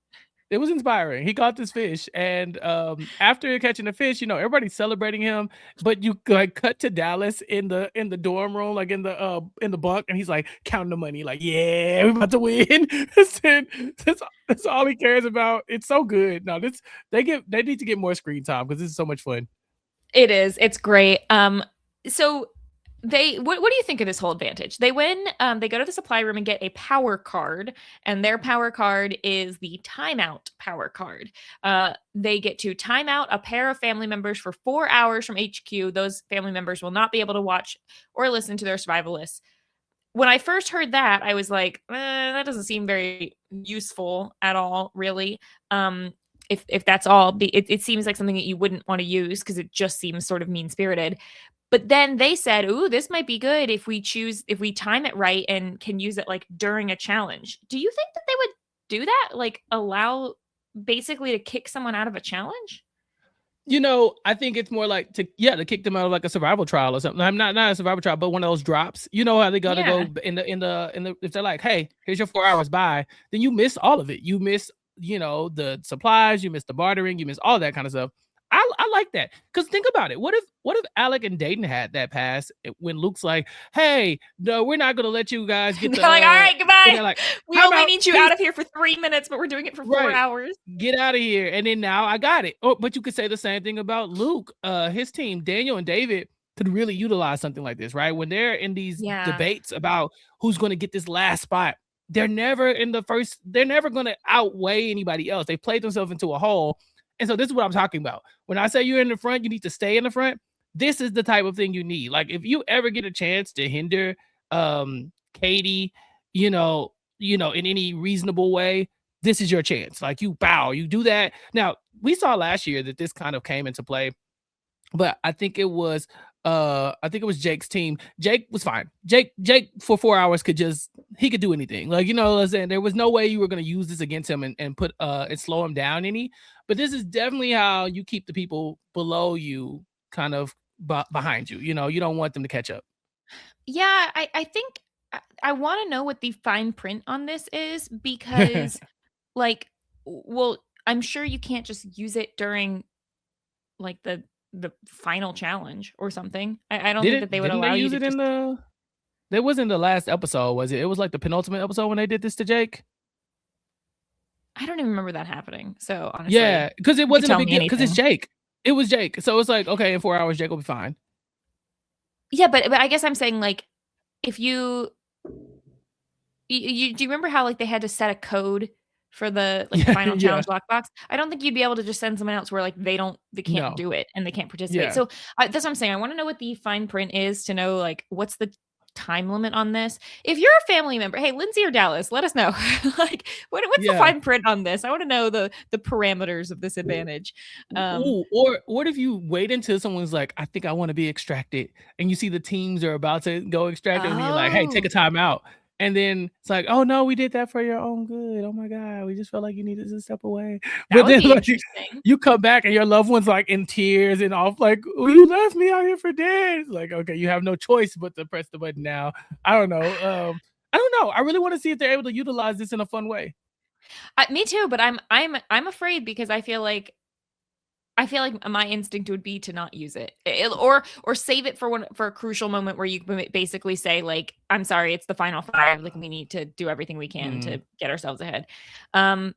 It was inspiring. He caught this fish, and after catching the fish, everybody's celebrating him. But you like cut to Dallas in the dorm room, like in the bunk, and he's like counting the money, like, "Yeah, we're about to win." That's all he cares about. It's so good. No, they need to get more screen time because this is so much fun. It is. It's great. So what do you think of this whole advantage? They win, they go to the supply room and get a power card, and their power card is the timeout power card. They get to time out a pair of family members for 4 hours from HQ. Those family members will not be able to watch or listen to their survival lists. When I first heard that, I was like, that doesn't seem very useful at all, really. If that's all, it seems like something that you wouldn't want to use because it just seems sort of mean-spirited. But then they said, "Ooh, this might be good if we time it right and can use it like during a challenge." Do you think that they would do that? Like allow basically to kick someone out of a challenge? I think it's more like to kick them out of like a survival trial or something. I'm not a survival trial, but one of those drops. You know how they gotta go in the if they're like, "Hey, here's your 4 hours, bye," then you miss all of it. You miss, the supplies, you miss the bartering, you miss all that kind of stuff. I like that, because think about it. What if Alec and Dayton had that pass when Luke's like, "Hey, no, we're not gonna let you guys get They're the." like, all right, And goodbye. they're like, We "Time only out, need you peace." out of here for 3 minutes, but we're doing it for 4 Right. hours. Get out of here. And then now I got it. Oh, but you could say the same thing about Luke. His team, Daniel and David, could really utilize something like this, right? When they're in these Yeah. debates about who's going to get this last spot, they're never in the first, they're never going to outweigh anybody else. They played themselves into a hole. And so this is what I'm talking about. When I say you're in the front, you need to stay in the front. This is the type of thing you need. Like if you ever get a chance to hinder Katie, in any reasonable way, this is your chance. Like you do that. Now, we saw last year that this kind of came into play, but I think it was Jake's team. Jake was fine. Jake for 4 hours could do anything. Like, what I'm saying? There was no way you were going to use this against him and put and slow him down any. But this is definitely how you keep the people below you kind of behind you. You don't want them to catch up. Yeah, I think I want to know what the fine print on this is, because like, well, I'm sure you can't just use it during like the final challenge or something. I don't think that they would Didn't they allow you use to it just. in the? That wasn't the last episode, was it? It was like the penultimate episode when they did this to Jake. I don't even remember that happening. So honestly, Yeah, because it you could wasn't a tell big me deal. Because it's anything. Jake. It was Jake. So it's like, okay, in 4 hours, Jake will be fine. Yeah, but I guess I'm saying, like, if you do you remember how like they had to set a code for the like the Yeah, final yeah. challenge lockbox? I don't think you'd be able to just send someone else where like they can't No. do it and they can't participate. Yeah. So that's what I'm saying. I want to know what the fine print is to know like what's the time limit on this. If you're a family member, hey, Lindsay or Dallas, let us know. Like what's the Yeah. fine print on this? I want to know the parameters of this advantage. Ooh, or what if you wait until someone's like, I think I want to be extracted, and you see the teams are about to go extracted, and you're like, hey, take a time out. And then it's like, oh no, we did that for your own good. Oh my God, we just felt like you needed to step away. That But would then be like interesting. you come back and your loved one's like in tears and off, like, oh, you left me out here for dead. It's like, okay, you have no choice but to press the button now. I don't know. I don't know. I really want to see if they're able to utilize this in a fun way. Me too, but I'm afraid because I feel like my instinct would be to not use it, or save it for a crucial moment where you basically say like, I'm sorry, it's the final 5, like we need to do everything we can to get ourselves ahead. I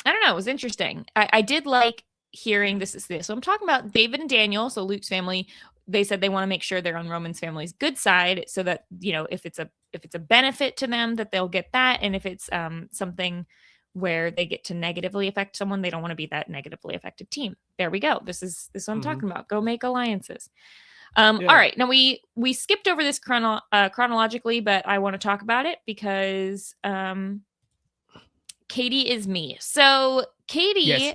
don't know, it was interesting. I did like hearing this. So I'm talking about David and Daniel, so Luke's family. They said they want to make sure they're on Roman's family's good side, so that if it's a benefit to them, that they'll get that, and if it's something where they get to negatively affect someone, they don't want to be that negatively affected team. There we go. This is what I'm talking about. Go make alliances. All right. Now we skipped over this chronologically, but I want to talk about it because Katie is me. So Katie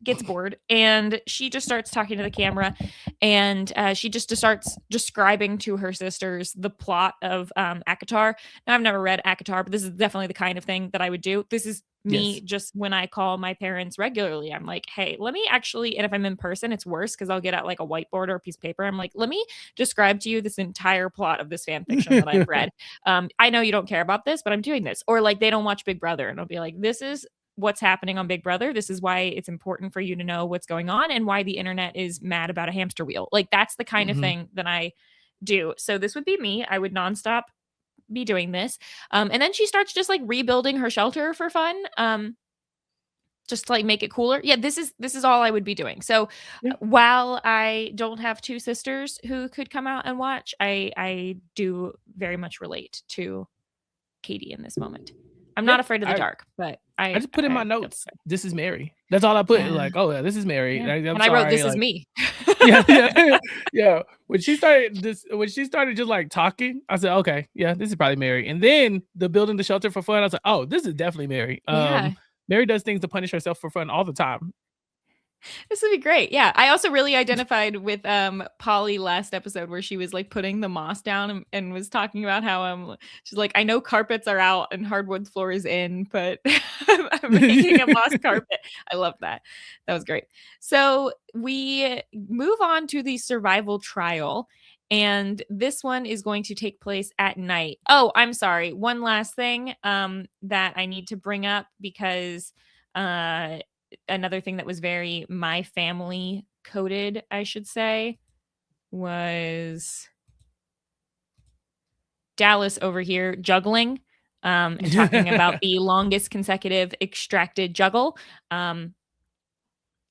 gets bored and she just starts talking to the camera, and she just starts describing to her sisters the plot of ACOTAR. Now, I've never read ACOTAR, but this is definitely the kind of thing that I would do. This is me just when I call my parents regularly. I'm like, hey, let me actually, and if I'm in person, it's worse because I'll get out like a whiteboard or a piece of paper. I'm like, let me describe to you this entire plot of this fan fiction that I've read. I know you don't care about this, but I'm doing this. Or like they don't watch Big Brother, and I'll be like, this is what's happening on Big Brother. This is why it's important for you to know what's going on and why the internet is mad about a hamster wheel. Like that's the kind of thing that I do. So this would be me. I would nonstop be doing this. And then she starts just like rebuilding her shelter for fun. Just to like make it cooler. Yeah, this is all I would be doing. So while I don't have 2 sisters who could come out and watch, I do very much relate to Katie in this moment. I'm not afraid of the dark, but I just put in my notes, this is Mary. That's all I put. Like, oh yeah, this is Mary. Yeah. I'm and sorry, I wrote, this like, is me. yeah. When she started just like talking, I said, okay, yeah, this is probably Mary. And then the building the shelter for fun, I was like, oh, this is definitely Mary. Mary does things to punish herself for fun all the time. This would be great. Yeah. I also really identified with Polly last episode where she was like putting the moss down and was talking about how she's like, I know carpets are out and hardwood floor is in, but I'm making a moss carpet. I love that. That was great. So we move on to the survival trial. And this one is going to take place at night. Oh, I'm sorry. One last thing that I need to bring up because another thing that was very my family coded, I should say, was Dallas over here juggling, and talking about the longest consecutive extracted juggle.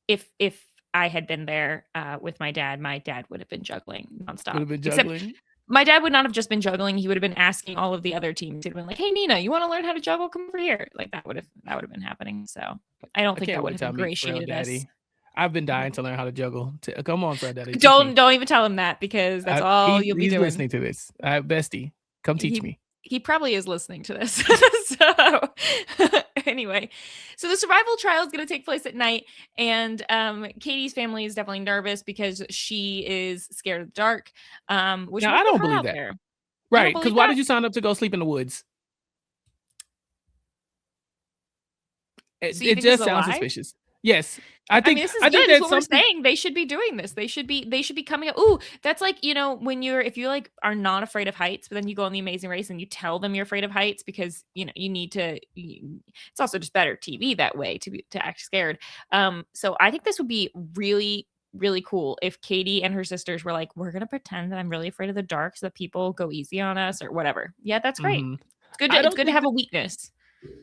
If I had been there with my dad would have been juggling nonstop. Would have been Except juggling. my dad would not have just been juggling. He would have been asking all of the other teams. He'd been like, "Hey, Nina, you want to learn how to juggle? Come over here." Like that would have been happening. So I don't think that would have ingratiated us. I've been dying to learn how to juggle. Come on, Frail Daddy. Don't even tell him that, because that's all you'll be doing. He's listening to this. Bestie, come teach me. He probably is listening to this. So anyway, so the survival trial is going to take place at night, and Katie's family is definitely nervous because she is scared of the dark. Which now, I don't believe that. There. Right, because why did you sign up to go sleep in the woods? It just sounds suspicious. Yes. I think this is good. That's what we're saying. They should be doing this. They should be coming up. Ooh, that's like, if you like are not afraid of heights, but then you go on The Amazing Race and you tell them you're afraid of heights because you need to. It's also just better TV that way to act scared. So I think this would be really, really cool if Katie and her sisters were like, we're gonna pretend that I'm really afraid of the dark so that people go easy on us or whatever. Yeah, that's great. Mm-hmm. It's good to have a weakness.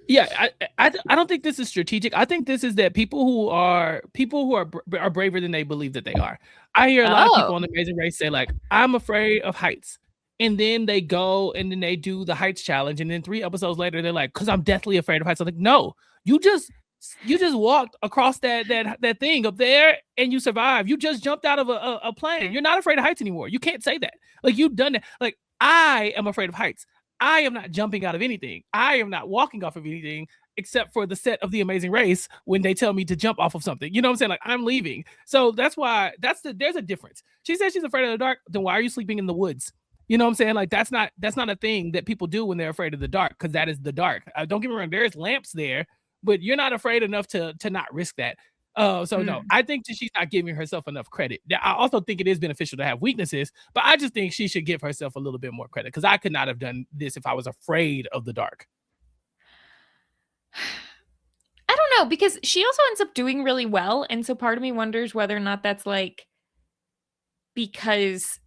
Yeah, I don't think this is strategic. I think this is that people who are braver than they believe that they are. I hear a lot of people on The Amazing Race say like, I'm afraid of heights. And then they go and then they do the heights challenge. And then 3 episodes later, they're like, because I'm deathly afraid of heights. I'm like, no, you just walked across that thing up there and you survived. You just jumped out of a plane. You're not afraid of heights anymore. You can't say that. Like, you've done that. Like, I am afraid of heights. I am not jumping out of anything. I am not walking off of anything except for the set of The Amazing Race when they tell me to jump off of something. You know what I'm saying? Like, I'm leaving. So that's why there's a difference. She says she's afraid of the dark. Then why are you sleeping in the woods? You know what I'm saying? Like, that's not a thing that people do when they're afraid of the dark, because that is the dark. Don't get me wrong. There's lamps there, but you're not afraid enough to not risk that. No, I think that she's not giving herself enough credit. I also think it is beneficial to have weaknesses, but I just think she should give herself a little bit more credit, because I could not have done this if I was afraid of the dark. I don't know, because she also ends up doing really well, and so part of me wonders whether or not that's like because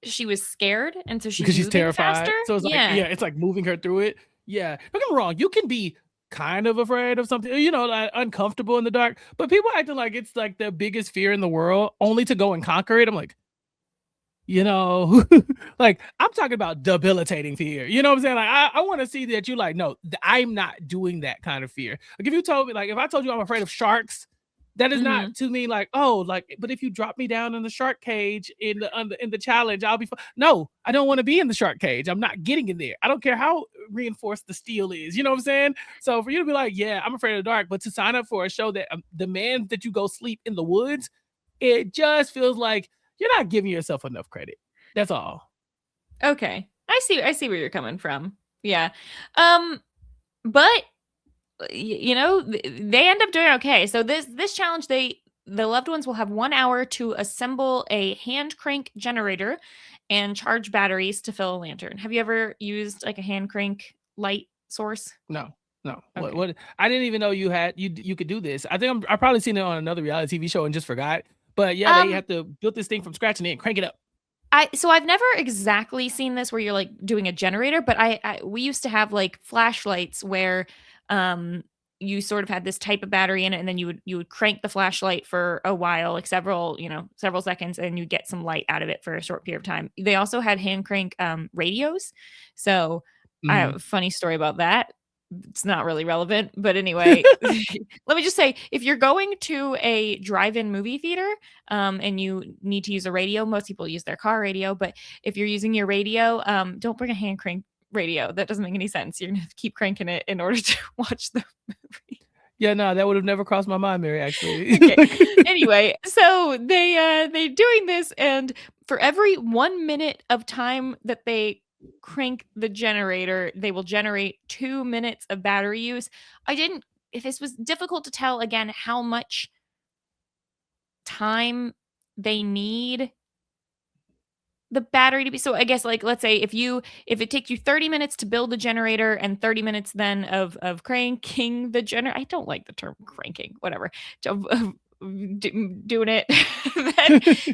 she was scared, and so she's terrified. Faster? So it's like, it's like moving her through it. Yeah, don't get me wrong. You can be kind of afraid of something, like uncomfortable in the dark, but people acting like it's like the biggest fear in the world only to go and conquer it. I'm like, like, I'm talking about debilitating fear. You know what I'm saying? Like, I want to see that you like, no, I'm not doing that kind of fear. Like, if you told me, like, if I told you I'm afraid of sharks, that is not to me like, oh, like, but if you drop me down in the shark cage in the challenge, I'll be fine. No, I don't want to be in the shark cage. I'm not getting in there. I don't care how reinforced the steel is. You know what I'm saying? So for you to be like, yeah, I'm afraid of the dark, but to sign up for a show that demands that you go sleep in the woods, it just feels like you're not giving yourself enough credit. That's all. Okay, I see where you're coming from. Yeah, but they end up doing okay. So this challenge, the loved ones will have 1 hour to assemble a hand crank generator and charge batteries to fill a lantern. Have you ever used like a hand crank light source? No. Okay. What I didn't even know you could do this. I think I've probably seen it on another reality TV show and just forgot. But yeah, they have to build this thing from scratch and then crank it up. So I've never exactly seen this where you're like doing a generator, but we used to have like flashlights where you sort of had this type of battery in it, and then you would crank the flashlight for a while, like several seconds, and you'd get some light out of it for a short period of time. They also had hand crank radios. So I have a funny story about that. It's not really relevant, but anyway, let me just say, if you're going to a drive-in movie theater and you need to use a radio, most people use their car radio, but if you're using your radio, don't bring a hand crank radio. That doesn't make any sense. You're gonna have to keep cranking it in order to watch the movie. Yeah, no, that would have never crossed my mind, Mary, actually. Okay. Anyway, so they're doing this, and for every 1 minute of time that they crank the generator, they will generate 2 minutes of battery use. If this was difficult to tell again how much time they need the battery to be. So I guess, like, let's say if it takes you 30 minutes to build the generator and 30 minutes then of cranking the generator. I don't like the term cranking, whatever. Of doing it,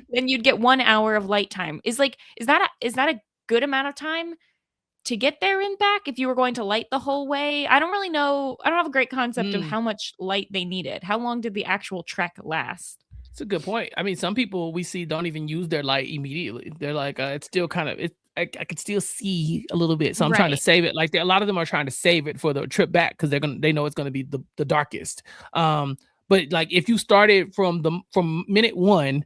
then you'd get 1 hour of light time. Is that a good amount of time to get there and back if you were going to light the whole way? I don't really know. I don't have a great concept of how much light they needed. How long did the actual trek last? It's a good point. I mean, some people we see don't even use their light immediately. They're like, it's still kind of it. I can still see a little bit, so I'm trying to Right. save it. Like a lot of them are trying to save it for the trip back because they know it's gonna be the darkest. But like if you started from minute one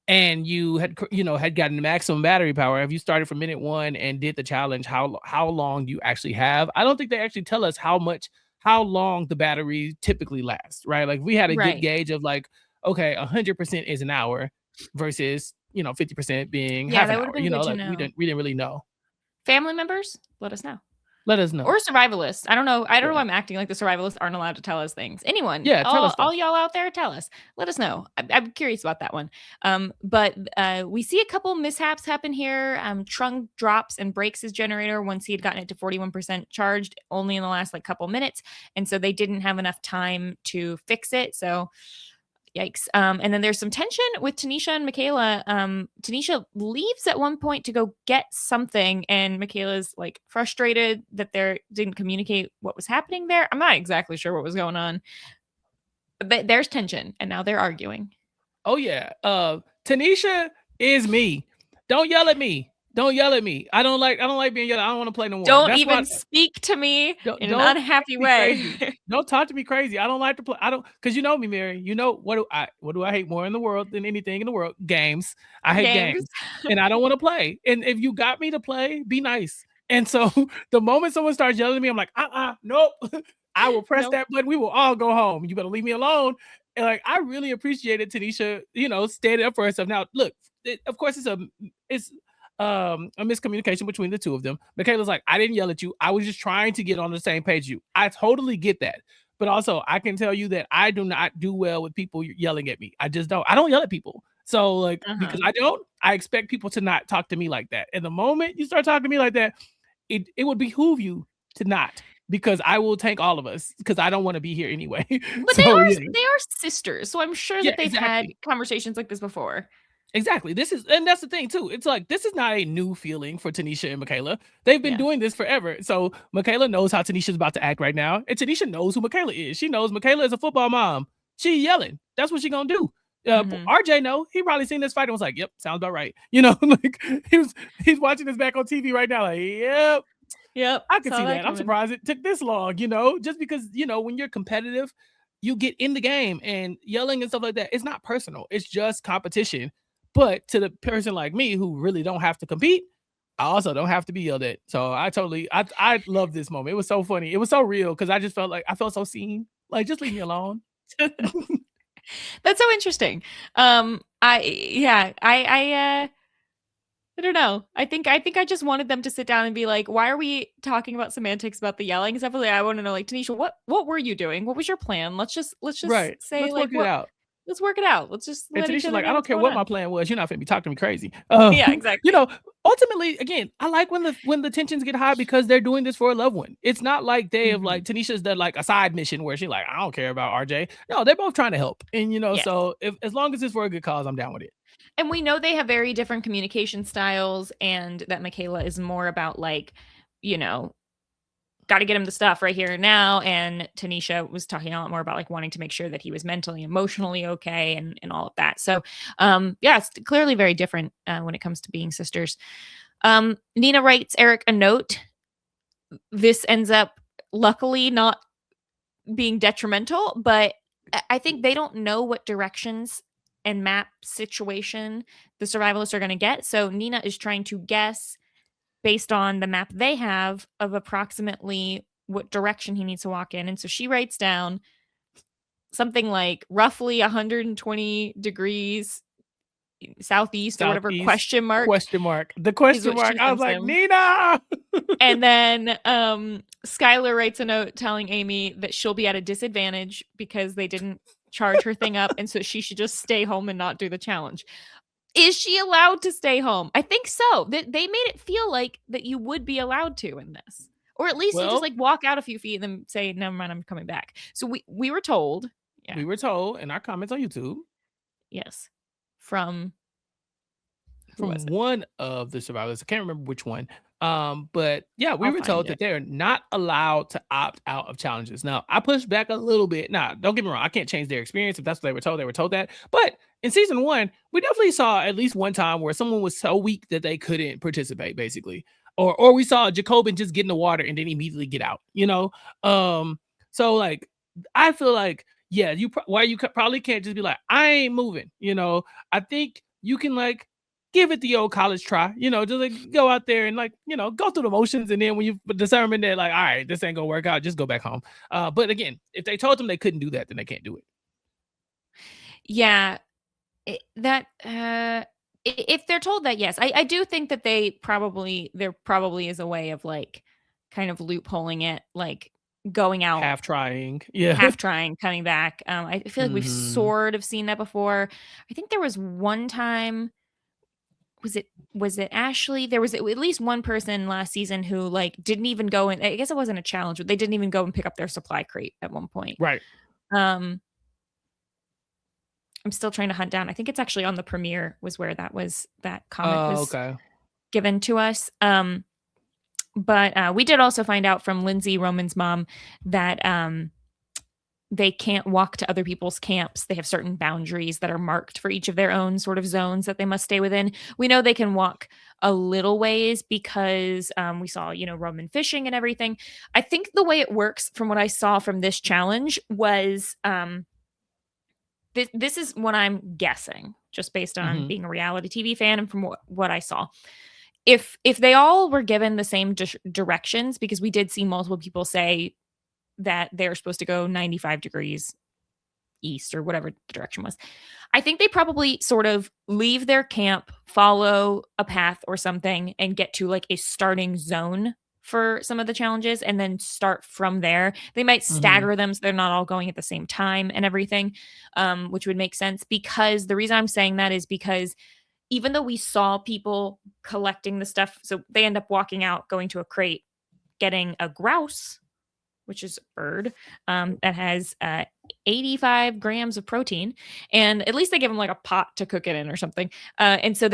and you had gotten the maximum battery power, if you started from minute one and did the challenge, how long you actually have? I don't think they actually tell us how long the battery typically lasts, right? Like we had a good Right. gauge of like, okay, 100% is an hour versus 50% being Yeah, half an that would have hour. been good to Like know. we didn't really know. Family members, let us know. Let us know. Or survivalists. I don't know. I don't know Yeah. why I'm acting like the survivalists aren't allowed to tell us things. Anyone, Yeah, tell us all stuff. y'all out there, tell us. Let us know. I'm curious about that one. But we see a couple mishaps happen here. Trung drops and breaks his generator once he had gotten it to 41% charged only in the last like couple minutes. And so they didn't have enough time to fix it. So yikes. And then there's some tension with Tanisha and Michaela. Tanisha leaves at one point to go get something, and Michaela's like frustrated that they didn't communicate what was happening there. I'm not exactly sure what was going on, but there's tension, and now they're arguing. Oh yeah. Tanisha is me. Don't yell at me. Don't yell at me. I don't like being yelled at. I don't want to play no more. Don't That's even why speak to me in an don't unhappy me way. crazy. Don't talk to me crazy. I don't like to play. I don't, because you know me, Mary. You know what do I hate more in the world than anything in the world? Games. I hate games. And I don't want to play. And if you got me to play, be nice. And so the moment someone starts yelling at me, I'm like, nope. I will press Nope. that button. We will all go home. You better leave me alone. And like I really appreciated Tanisha, standing up for herself. Now, look, of course it's a miscommunication between the two of them. Michaela's like, I didn't yell at you. I was just trying to get on the same page as you. I totally get that. But also, I can tell you that I do not do well with people yelling at me. I just don't. I don't yell at people. So, like, because I expect people to not talk to me like that. And the moment you start talking to me like that, it would behoove you to not, because I will tank all of us because I don't want to be here anyway. But so, they are sisters, so I'm sure that they've had conversations like this before. Exactly. And that's the thing too. It's like this is not a new feeling for Tanisha and Michaela. They've been doing this forever. So Michaela knows how Tanisha's about to act right now, and Tanisha knows who Michaela is. She knows Michaela is a football mom. She yelling. That's what she gonna do. RJ know. He probably seen this fight and was like, "Yep, sounds about right." Like he's watching this back on TV right now. Like, yep, I can see that. I'm surprised it took this long. Just because when you're competitive, you get in the game, and yelling and stuff like that. It's not personal. It's just competition. But to the person like me who really don't have to compete, I also don't have to be yelled at. So I love this moment. It was so funny. It was so real because I felt so seen. Like, just leave me alone. That's so interesting. I don't know. I think I just wanted them to sit down and be like, why are we talking about semantics about the yelling? Because I want to know, like, Tanisha, what were you doing? What was your plan? Let's just right. say, let's like, work it out. Let's work it out. Let's just let each other like, know I don't what's care going what on. my plan was. You're not finna be talking to me crazy. Yeah, exactly. Ultimately, again, I like when the tensions get high because they're doing this for a loved one. It's not like they have like Tanisha's done like a side mission where she's like, I don't care about RJ. No, they're both trying to help. And so as long as it's for a good cause, I'm down with it. And we know they have very different communication styles, and that Michaela is more about like, got to get him the stuff right here and now. And Tanisha was talking a lot more about like wanting to make sure that he was mentally, emotionally okay, and all of that. So, it's clearly very different when it comes to being sisters. Nina writes Eric a note. This ends up luckily not being detrimental, but I think they don't know what directions and map situation the survivalists are going to get. So Nina is trying to guess based on the map they have of approximately what direction he needs to walk in. And so she writes down something like roughly 120 degrees southeast or whatever, question mark. The question mark. I was like, Nina! And then Skylar writes a note telling Amy that she'll be at a disadvantage because they didn't charge her thing up, and so she should just stay home and not do the challenge. Is she allowed to stay home? I think so. They made it feel like that you would be allowed to in this. Or at least you just like walk out a few feet and then say, never mind, I'm coming back. So we were told, Yeah. we were told in our comments on YouTube Yes. From who was from it? one of the survivors. I can't remember which one. But yeah, we I'll were find told it. that they're not allowed to opt out of challenges. Now, I pushed back a little bit. Nah, don't get me wrong. I can't change their experience. If that's what they were told that. But in season 1, we definitely saw at least one time where someone was so weak that they couldn't participate, basically. Or we saw Jacobin just get in the water and then immediately get out, you know? So like I feel like, yeah, you probably can't just be like, I ain't moving, you know. I think you can like give it the old college try, you know, just like go out there and like, you know, go through the motions. And then when you determine that like, all right, this ain't gonna work out, just go back home. But again, if they told them they couldn't do that, then they can't do it. Yeah. If they're told that, yes, I do think that there probably is a way of like kind of loopholing it, like going out Half trying. Yeah. half trying, coming back. I feel like we've Mhm. sort of seen that before. I think there was one time, was it Ashley? There was at least one person last season who like didn't even go in. I guess it wasn't a challenge, but they didn't even go and pick up their supply crate at one point. Right. Um, I'm still trying to hunt down. I think it's actually on the premiere was where that comment was Okay. given to us. But we did also find out from Lindsay Roman's mom that they can't walk to other people's camps. They have certain boundaries that are marked for each of their own sort of zones that they must stay within. We know they can walk a little ways because we saw, Roman fishing and everything. I think the way it works from what I saw from this challenge was this is what I'm guessing, just based on Mhm. being a reality TV fan and from what I saw. If they all were given the same directions, because we did see multiple people say that they're supposed to go 95 degrees east or whatever the direction was. I think they probably sort of leave their camp, follow a path or something, and get to like a starting zone for some of the challenges and then start from there. They might Mhm. stagger them so they're not all going at the same time and everything, which would make sense, because the reason I'm saying that is because even though we saw people collecting the stuff, so they end up walking out, going to a crate, getting a grouse, which is a bird that has 85 grams of protein, and at least they give them like a pot to cook it in or something. And so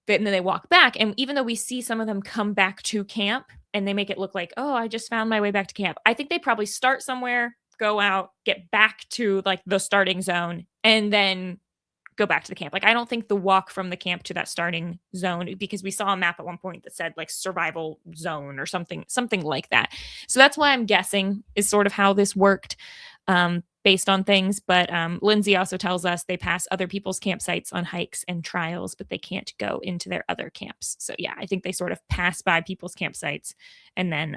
and then they walk back, and even though we see some of them come back to camp, and they make it look like, oh, I just found my way back to camp. I think they probably start somewhere, go out, get back to like the starting zone, and then go back to the camp. Like, I don't think the walk from the camp to that starting zone, because we saw a map at one point that said like survival zone or something like that. So that's why I'm guessing is sort of how this worked, based on things. But Lindsay also tells us they pass other people's campsites on hikes and trials, but they can't go into their other camps. So yeah, I think they sort of pass by people's campsites and then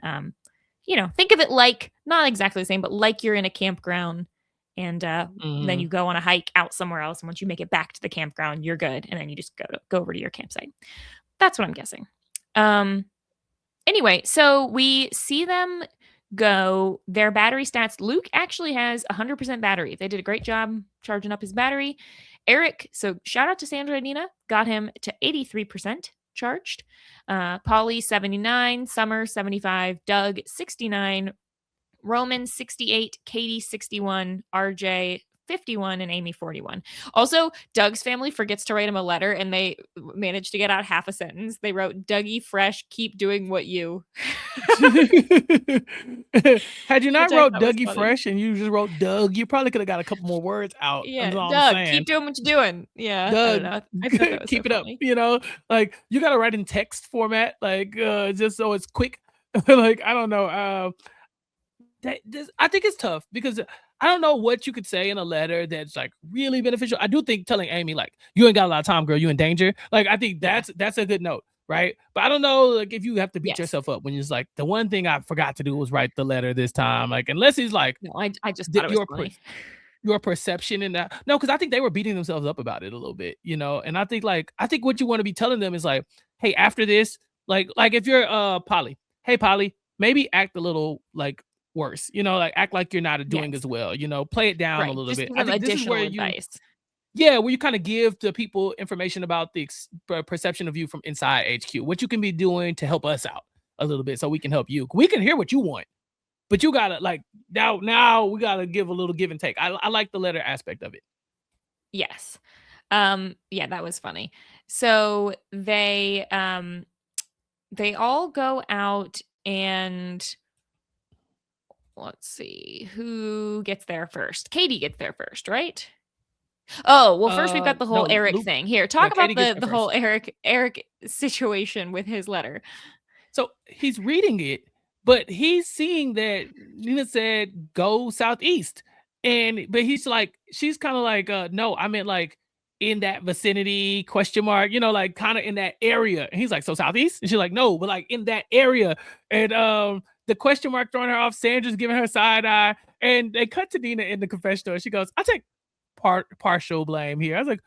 think of it like, not exactly the same, but like you're in a campground, and then Mhm. you go on a hike out somewhere else, and once you make it back to the campground, you're good, and then you just go over to your campsite. That's what I'm guessing. Anyway, so we see them go. Their battery stats, Luke actually has 100% battery. They did a great job charging up his battery. Eric, so shout out to Sandra and Nina, got him to 83% charged. Polly 79, Summer 75, Doug 69, Roman 68, Katie 61, RJ 51, and Amy 41. Also, Doug's family forgets to write him a letter, and they managed to get out half a sentence. They wrote, Dougie Fresh, keep doing what you. Had you Which not I wrote thought was Dougie funny. Fresh and you just wrote Doug, you probably could have got a couple more words out. That's Yeah, all I'm Doug, saying. keep doing what you're doing. Yeah, I don't Doug, know. I thought that was so keep it up. funny. You know, like you gotta write in text format, like just so it's quick. Like I don't know. I think it's tough because I don't know what you could say in a letter that's like really beneficial. I do think telling Amy like you ain't got a lot of time, girl, you in danger. Like I think Yeah. that's a good note, right? But I don't know like if you have to beat Yes. yourself up when you're just like the one thing I forgot to do was write the letter this time. Like unless he's like No, I just thought it was funny. your perception in that. No, because I think they were beating themselves up about it a little bit, you know. And I think what you want to be telling them is like, hey, after this, like if you're Polly, hey Polly, maybe act a little like worse, you know, like act like you're not doing Yes. as well, you know, play it down a Right. little Just bit. give I them think this is where additional you advice. yeah, where you kind of give the people information about the perception of you from inside HQ, what you can be doing to help us out a little bit so we can help you. We can hear what you want. but you gotta like now we gotta give a little give and take. I like the letter aspect of it. Yes. Yeah, that was funny. So they all go out, and let's see who gets there first. Katie gets there first, right? Oh, well, first we've got the whole No, Eric Luke. thing. Here, Yeah, talk Katie about gets the there whole first. Eric situation with his letter. So he's reading it, but he's seeing that Nina said go southeast. But he's like, she's kind of like, no, I meant like in that vicinity, question mark, like kind of in that area. And he's like, so southeast? And she's like, no, but like in that area. And the question mark throwing her off, Sandra's giving her side eye. And they cut to Nina in the confessional. She goes, I take partial blame here. I was like,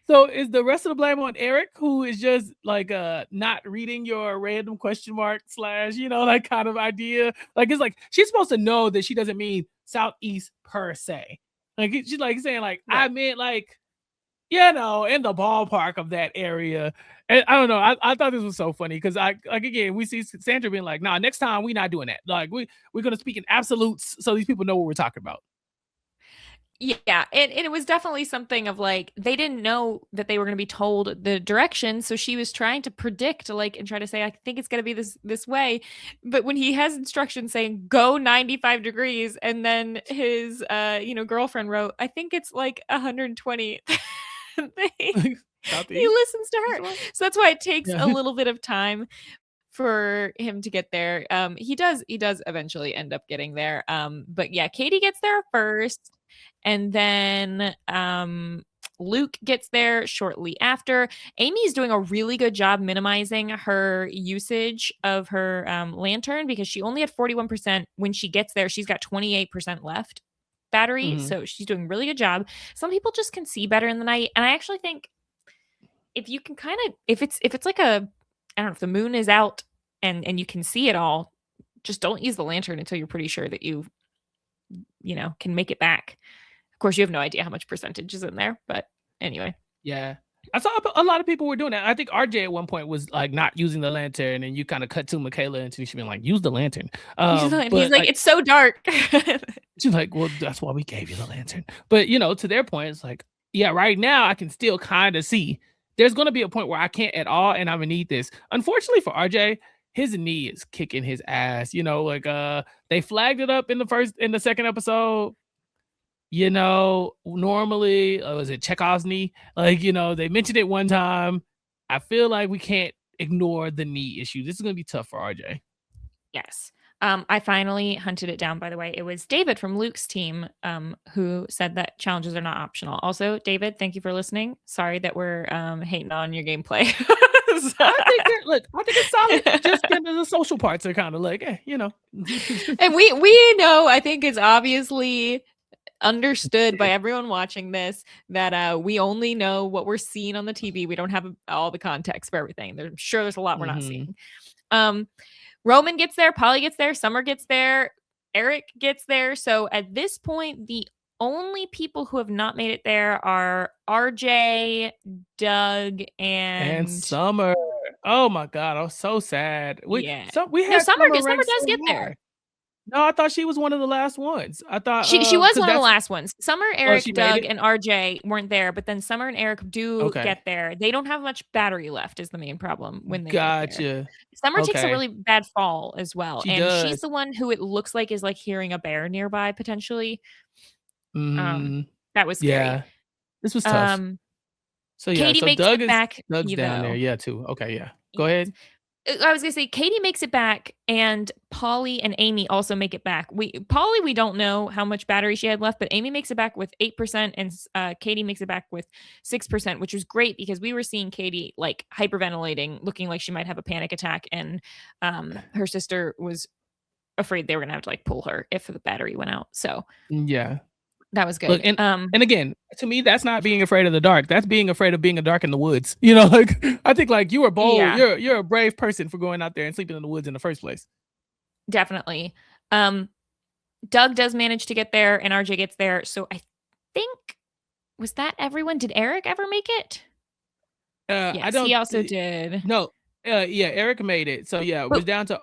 so is the rest of the blame on Eric, who is just like not reading your random question mark / like kind of idea? Like it's like she's supposed to know that she doesn't mean southeast per se. Like she's like saying like Right. I meant like in the ballpark of that area. And I don't know. I thought this was so funny because again we see Sandra being like, nah, next time we're not doing that. Like we're gonna speak in absolutes so these people know what we're talking about. Yeah, and it was definitely something of like they didn't know that they were going to be told the direction, so she was trying to predict like and try to say I think it's going to be this way, but when he has instructions saying go 95 degrees and then his girlfriend wrote I think it's like 120 he listens to her, so that's why it takes a little bit of time for him to get there. He does eventually end up getting there, but yeah, Katie gets there first. And then Luke gets there shortly after. Amy's doing a really good job minimizing her usage of her lantern because she only had 41%. When she gets there, she's got 28% left battery. Mhm. So she's doing a really good job. Some people just can see better in the night. And I actually think if you can kind of, if it's like I don't know, if the moon is out and you can see it all, just don't use the lantern until you're pretty sure that you can make it back. Of course, you have no idea how much percentage is in there, but anyway. Yeah. I saw a lot of people were doing that. I think RJ at one point was like not using the lantern, and you kind of cut to Michaela until she been like, use the lantern. He's like, it's so dark. She's like, well, that's why we gave you the lantern. But to their point, it's like, yeah, right now I can still kind of see. There's gonna be a point where I can't at all, and I'm gonna need this. Unfortunately for RJ, his knee is kicking his ass. They flagged it up in the second episode. Normally, was it Chekhov's knee? Like, they mentioned it one time. I feel like we can't ignore the knee issue. This is going to be tough for RJ. Yes. I finally hunted it down, by the way. It was David from Luke's team who said that challenges are not optional. Also, David, thank you for listening. Sorry that we're hating on your gameplay. I think it's solid. Just the social parts are kind of like, And we know, I think it's obviously understood by everyone watching this that we only know what we're seeing on the TV. We don't have all the context for everything. I'm sure there's a lot we're not seeing. Roman gets there, Polly gets there, Summer gets there, Eric gets there. So at this point, the only people who have not made it there are RJ, Doug, and Summer. Oh my God, I was so sad. Summer does get there. No, I thought she was one of the last ones. I thought she was one of the last ones. Summer, Eric, Doug, and RJ weren't there, but then Summer and Eric do get there. They don't have much battery left is the main problem when they get there. Summer takes a really bad fall as well. She's the one who it looks like is like hearing a bear nearby potentially. That was scary. Yeah. This was tough. So yeah, Katie makes it back. Doug's down there. Yeah, too. Okay, yeah. Go ahead. I was gonna say Katie makes it back, and Polly and Amy also make it back. Polly, we don't know how much battery she had left, but Amy makes it back with 8%, and Katie makes it back with 6%, which was great because we were seeing Katie like hyperventilating, looking like she might have a panic attack, and her sister was afraid they were gonna have to like pull her if the battery went out. So yeah. That was good. Look, and again, to me, that's not being afraid of the dark. That's being afraid of being a dark in the woods. Like I think like you are bold. Yeah. You're a brave person for going out there and sleeping in the woods in the first place. Definitely. Doug does manage to get there, and RJ gets there. So I think was that everyone? Did Eric ever make it? Yes, he also did. No. Yeah, Eric made it. So yeah, it was down to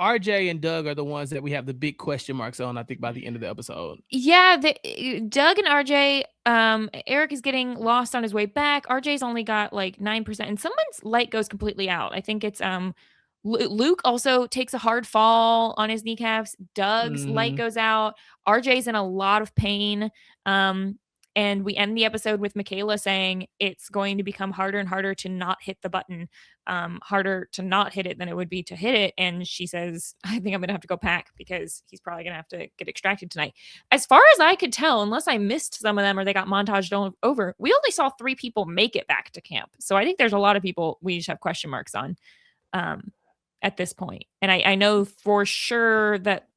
RJ and Doug are the ones that we have the big question marks on, I think, by the end of the episode. Yeah, Doug and RJ, Eric is getting lost on his way back. RJ's only got like 9%, and someone's light goes completely out. I think it's Luke also takes a hard fall on his kneecaps. Doug's light goes out. RJ's in a lot of pain. And we end the episode with Michaela saying it's going to become harder and harder to not hit the button, harder to not hit it than it would be to hit it. And she says, I think I'm going to have to go pack because he's probably going to have to get extracted tonight. As far as I could tell, unless I missed some of them or they got montaged over, we only saw 3 people make it back to camp. So I think there's a lot of people we just have question marks on at this point. And I know for sure that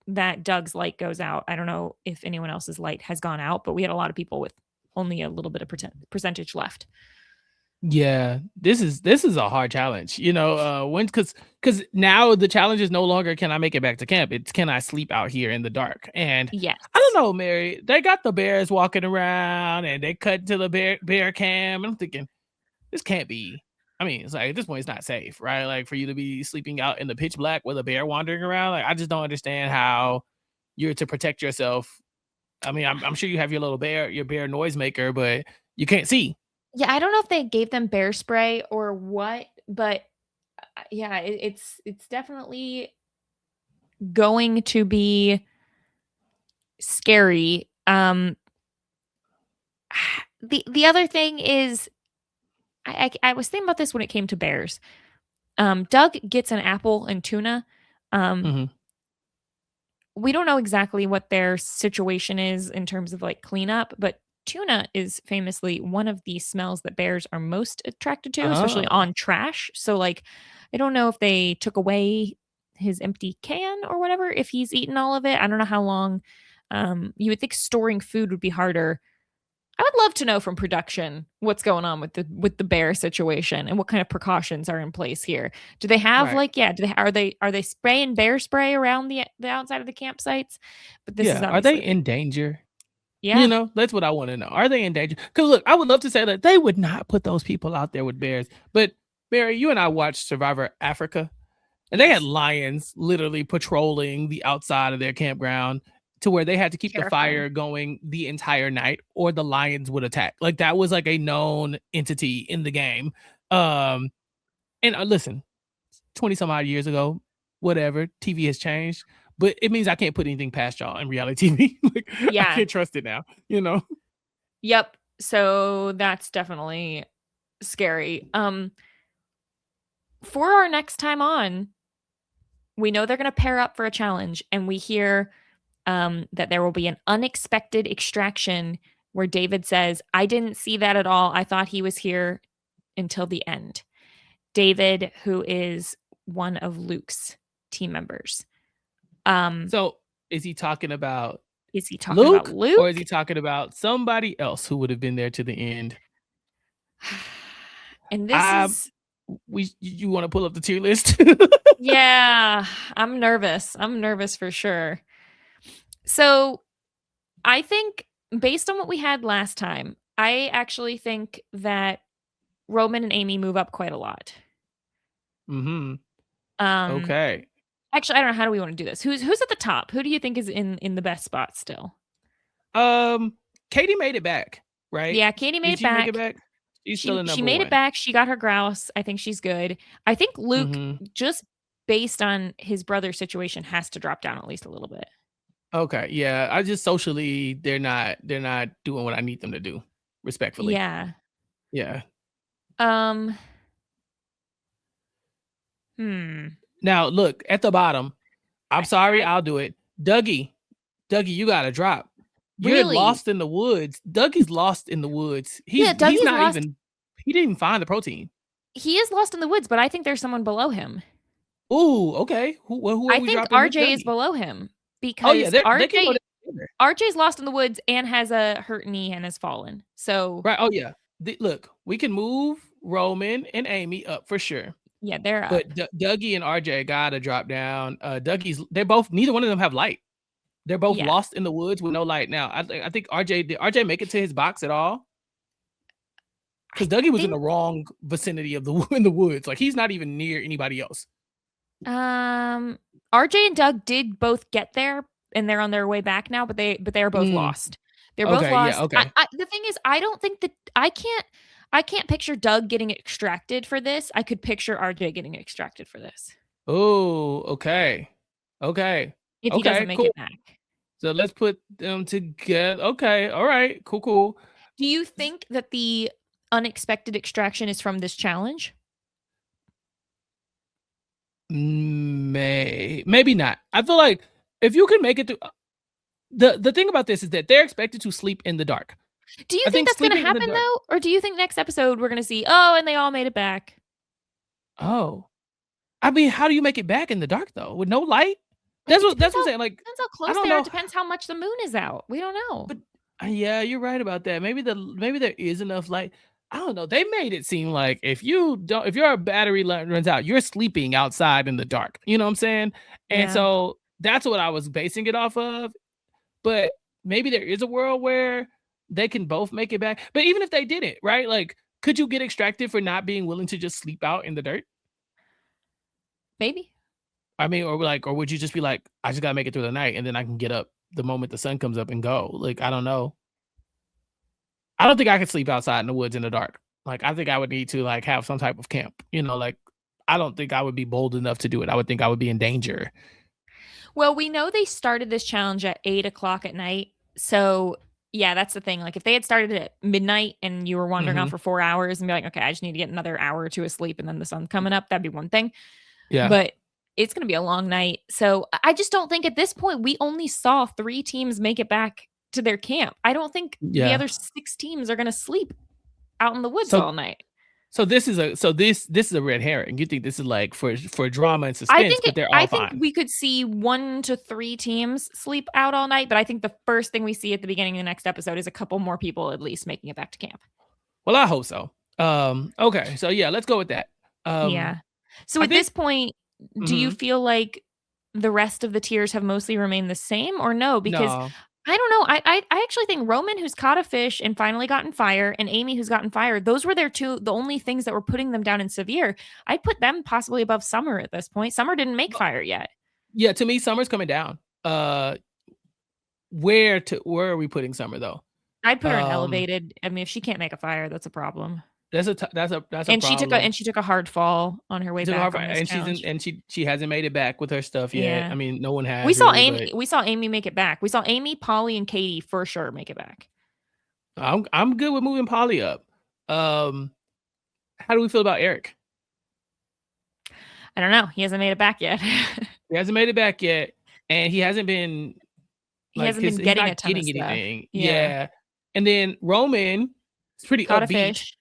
Doug's light goes out. I don't know if anyone else's light has gone out, but we had a lot of people with only a little bit of percentage left. Yeah, this is a hard challenge, when because now the challenge is no longer can I make it back to camp, it's can I sleep out here in the dark. And yes, I don't know, Mary, they got the bears walking around and they cut to the bear cam, and I'm thinking this can't be. I mean, it's like at this point it's not safe, right? Like for you to be sleeping out in the pitch black with a bear wandering around, like I just don't understand how you're to protect yourself. I mean, I'm sure you have your bear noisemaker, but you can't see. Yeah, I don't know if they gave them bear spray or what, but yeah, it's definitely going to be scary. The other thing is, I was thinking about this when it came to bears. Doug gets an apple and tuna. We don't know exactly what their situation is in terms of like cleanup, but tuna is famously one of the smells that bears are most attracted to, especially on trash. So like, I don't know if they took away his empty can or whatever, if he's eaten all of it. I don't know how long. You would think storing food would be harder. I would love to know from production what's going on with the bear situation and what kind of precautions are in place here. Do they have are they spraying bear spray around the outside of the campsites? But this is are they in danger? Yeah, that's what I want to know. Are they in danger? Because look, I would love to say that they would not put those people out there with bears, but Barry, you and I watched Survivor Africa, and they had lions literally patrolling the outside of their campground, to where they had to keep the fire going the entire night or the lions would attack. Like that was like a known entity in the game. And listen, 20 some odd years ago, whatever, TV has changed, but it means I can't put anything past y'all in reality TV. Like, I can't trust it now, Yep. So that's definitely scary. For our next time on, we know they're going to pair up for a challenge, and we hear that there will be an unexpected extraction where David says, I didn't see that at all. I thought he was here until the end. David, who is one of Luke's team members. So is he talking about Luke? Or is he talking about somebody else who would have been there to the end? And this you want to pull up the tier list? Yeah, I'm nervous. I'm nervous for sure. So I think based on what we had last time, I actually think that Roman and Amy move up quite a lot. Okay. Actually, I don't know. How do we want to do this? Who's at the top? Who do you think is in the best spot still? Katie made it back, right? Yeah, Katie made it back. Make it back? She's still in number She made 1. it back. She got her grouse. I think she's good. I think Luke, just based on his brother's situation, has to drop down at least a little bit. Okay, yeah. I just socially, they're not doing what I need them to do, respectfully. Yeah. Yeah. Now look at the bottom. I'm sorry, I'll do it. Dougie, you gotta drop. You're really? Lost in the woods. Dougie's lost in the woods. He didn't even find the protein. He is lost in the woods, but I think there's someone below him. Ooh, okay. Who I think RJ is below him, because RJ's lost in the woods and has a hurt knee and has fallen. So right. Oh yeah. Look, we can move Roman and Amy up for sure. Yeah, they're up. But Dougie and RJ gotta drop down. Neither one of them have light. They're both lost in the woods with no light. Now, I think did RJ make it to his box at all? Because Dougie was in the wrong vicinity of in the woods. Like he's not even near anybody else. RJ and Doug did both get there, and they're on their way back now, but they are both lost. They're both Okay, yeah, lost. okay. The thing is, I don't think that I can't picture Doug getting extracted for this. I could picture RJ getting extracted for this Oh, okay. Okay. if he doesn't Okay, make cool. it back. So let's put them together. Okay, all right, cool, cool. Do you think that the unexpected extraction is from this challenge? Maybe not. I feel like if you can make it through, the thing about this is that they're expected to sleep in the dark. Do you I think think that's going to sleeping in the happen dark. though, or do you think next episode we're going to see, oh, and they all made it back? Oh, I mean, how do you make it back in the dark though, with no light? It That's what I'm saying. Like, depends how I close don't they are. know. It depends how much the moon is out. We don't know. But yeah, you're right about that. Maybe there is enough light. I don't know. They made it seem like if your battery runs out, you're sleeping outside in the dark. You know what I'm saying? And Yeah. so that's what I was basing it off of. But maybe there is a world where they can both make it back. But even if they didn't, right? Like, could you get extracted for not being willing to just sleep out in the dirt? Maybe. I mean, or would you just be like, I just gotta make it through the night and then I can get up the moment the sun comes up and go? Like, I don't know. I don't think I could sleep outside in the woods in the dark. Like, I think I would need to like have some type of camp. Like I don't think I would be bold enough to do it. I would think I would be in danger. Well, we know they started this challenge at 8:00 at night. So yeah, that's the thing. Like if they had started at midnight and you were wandering off Mhm. for 4 hours and be like, okay, I just need to get another hour or two of sleep and then the sun's coming up, that'd be one thing. Yeah. But it's going to be a long night. So I just don't think at this point we only saw 3 teams make it back to their camp. I don't think the Yeah. other 6 teams are going to sleep out in the woods So all night. this is a red herring. You think this is like for drama and suspense, but they're I all think fine. we could see 1 to 3 teams sleep out all night, but I think the first thing we see at the beginning of the next episode is a couple more people at least making it back to camp. Well, I hope so. Okay. So yeah, let's go with that. Yeah. So I at think this point, do you Mhm. feel like the rest of the tiers have mostly remained the same or no? Because No. I don't know. I actually think Roman, who's caught a fish and finally gotten fire, and Amy, who's gotten fire, those were the only things that were putting them down in severe. I'd put them possibly above Summer at this point. Summer didn't make fire yet. Yeah, to me, Summer's coming down. Where are we putting Summer though? I'd put her in Um, elevated. I mean, if she can't make a fire, that's a problem. that's a And problem. she took a hard fall on her way Took back her on this and challenge. she hasn't made it back with her stuff yet. Yeah. I mean, no one We has saw really, but We saw Amy make it back. We saw Amy, Polly, and Katie for sure make it back. I'm good with moving Polly up. How do we feel about Eric? I don't know. He hasn't made it back yet. He hasn't made it back yet, and he hasn't been He like hasn't been he's getting a not ton of getting stuff. anything. Yeah. Yeah. And then Roman is pretty Caught a upbeat. fish.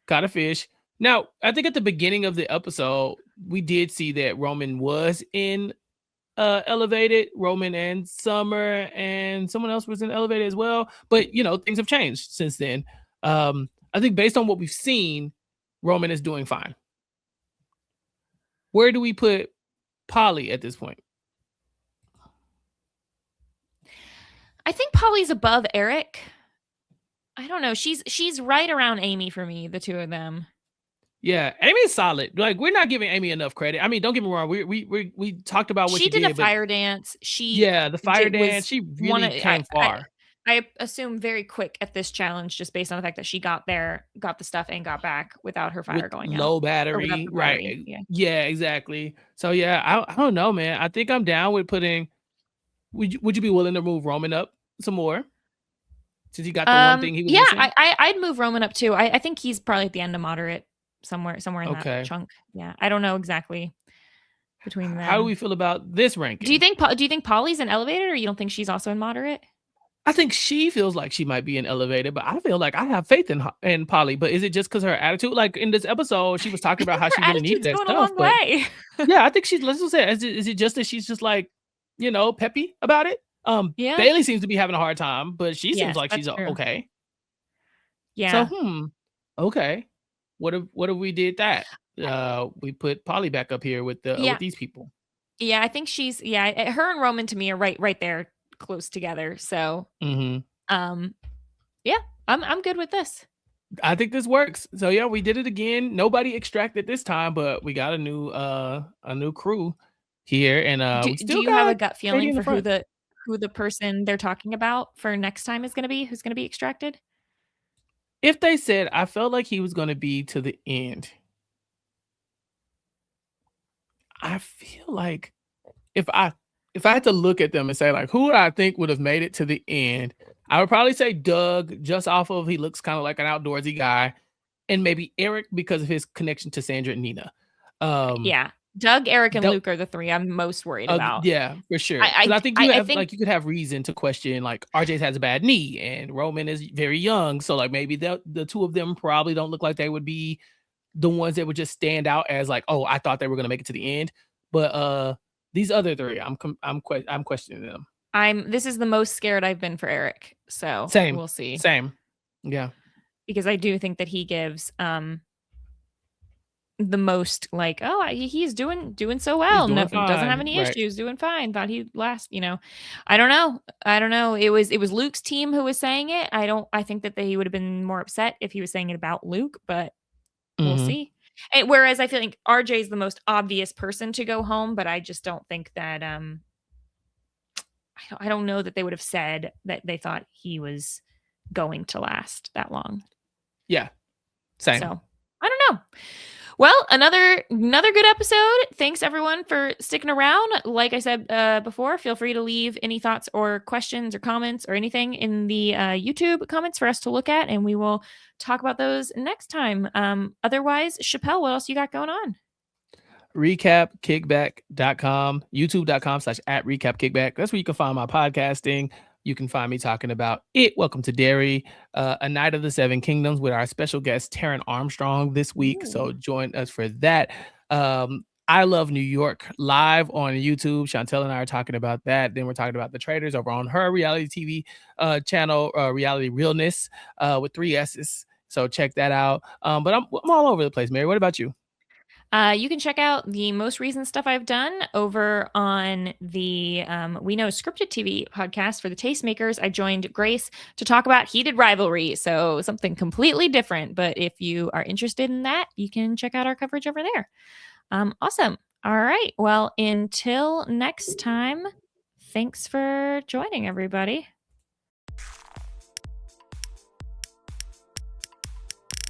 Caught a fish. Now, I think at the beginning of the episode, we did see that Roman was in elevated. Roman and Summer and someone else was in elevated as well. But things have changed since then. I think based on what we've seen, Roman is doing fine. Where do we put Polly at this point? I think Polly's above Eric. I don't know. She's right around Amy for me, the two of them. Yeah, Amy's solid. Like, we're not giving Amy enough credit. I mean, don't get me wrong. We talked about what she did did, a fire dance. Yeah, the fire dance. She really came far. I assume very quick at this challenge, just based on the fact that she got there, got the stuff, and got back without her fire With going out. low Or without battery, the right? battery. Yeah. Yeah, exactly. So yeah, I don't know, man. I think I'm down with putting. Would you be willing to move Roman up some more? Since he got the one thing he was Yeah, missing. I'd move Roman up too. I think he's probably at the end of moderate, somewhere in that Okay. chunk. Yeah, I don't know exactly between them. How do we feel about this ranking? Do you think Polly's in elevated, or you don't think she's also in moderate? I think she feels like she might be in elevated, but I feel like I have faith in Polly. But is it just because her attitude? Like in this episode, she was talking about how she really needed that going stuff. a long But way. yeah, I think she's. Let's just say, is it just that she's just like, peppy about it? Yeah. Bailey seems to be having a hard time, but she seems Yes, like she's that's true. okay. Yeah. So okay. What if we did that? We put Polly back up here with these people. Yeah, I think she's her and Roman to me are right there close together. So Mm-hmm. yeah, I'm good with this. I think this works. So yeah, we did it again. Nobody extracted this time, but we got a new crew here, and we Do still you have a got gut Katie feeling in the for front. who the person they're talking about for next time is gonna be? Who's gonna be extracted? If they said I felt like he was gonna be to the end, I feel like if I if I had to look at them and say like who would I think would have made it to the end, I would probably say Doug, just off of he looks kind of like an outdoorsy guy, and maybe Eric because of his connection to Sandra and Nina. Um, Yeah. Doug, Eric, and Del- Luke are the 3 I'm most worried about. yeah, for sure. Because I think I think you could have reason to question like RJ has a bad knee and Roman is very young, so like maybe the two of them probably don't look like they would be the ones that would just stand out as like, oh, I thought they were gonna make it to the end. But these other three, I'm questioning them. this is the most scared I've been for Eric, so Same, we'll see. same, yeah. Because I do think that he gives, the most like, "Oh, he's doing so He's well, doing doesn't have fine, any right? issues, doing fine, thought he'd last," you know? I don't know. It was Luke's team who was saying it. I think that he would have been more upset if he was saying it about Luke, but we'll Hmm. see. Whereas I feel like RJ is the most obvious person to go home, but I just don't think that, I don't know that they would have said that they thought he was going to last that long. Yeah, same. So, I don't know. Well, another good episode. Thanks everyone for sticking around. Like I said before, feel free to leave any thoughts or questions or comments or anything in the YouTube comments for us to look at, and we will talk about those next time. Otherwise, Chappelle, what else you got going on? Recapkickback.com, youtube.com/@recapkickback. That's where you can find my podcasting. You can find me talking about it. Welcome to Derry, A Night of the Seven Kingdoms with our special guest, Taryn Armstrong, this week. Ooh. So join us for that. I Love New York live on YouTube. Chantel and I are talking about that. Then we're talking about The Traders over on her reality TV channel, Reality Realness, with 3 S's. So check that out. But I'm all over the place, Mary. What about you? You can check out the most recent stuff I've done over on the We Know Scripted TV podcast for the Tastemakers. I joined Grace to talk about heated rivalry, so something completely different. But if you are interested in that, you can check out our coverage over there. Awesome. All right. Well, until next time, thanks for joining, everybody.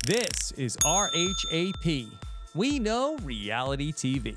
This is RHAP. We know reality TV.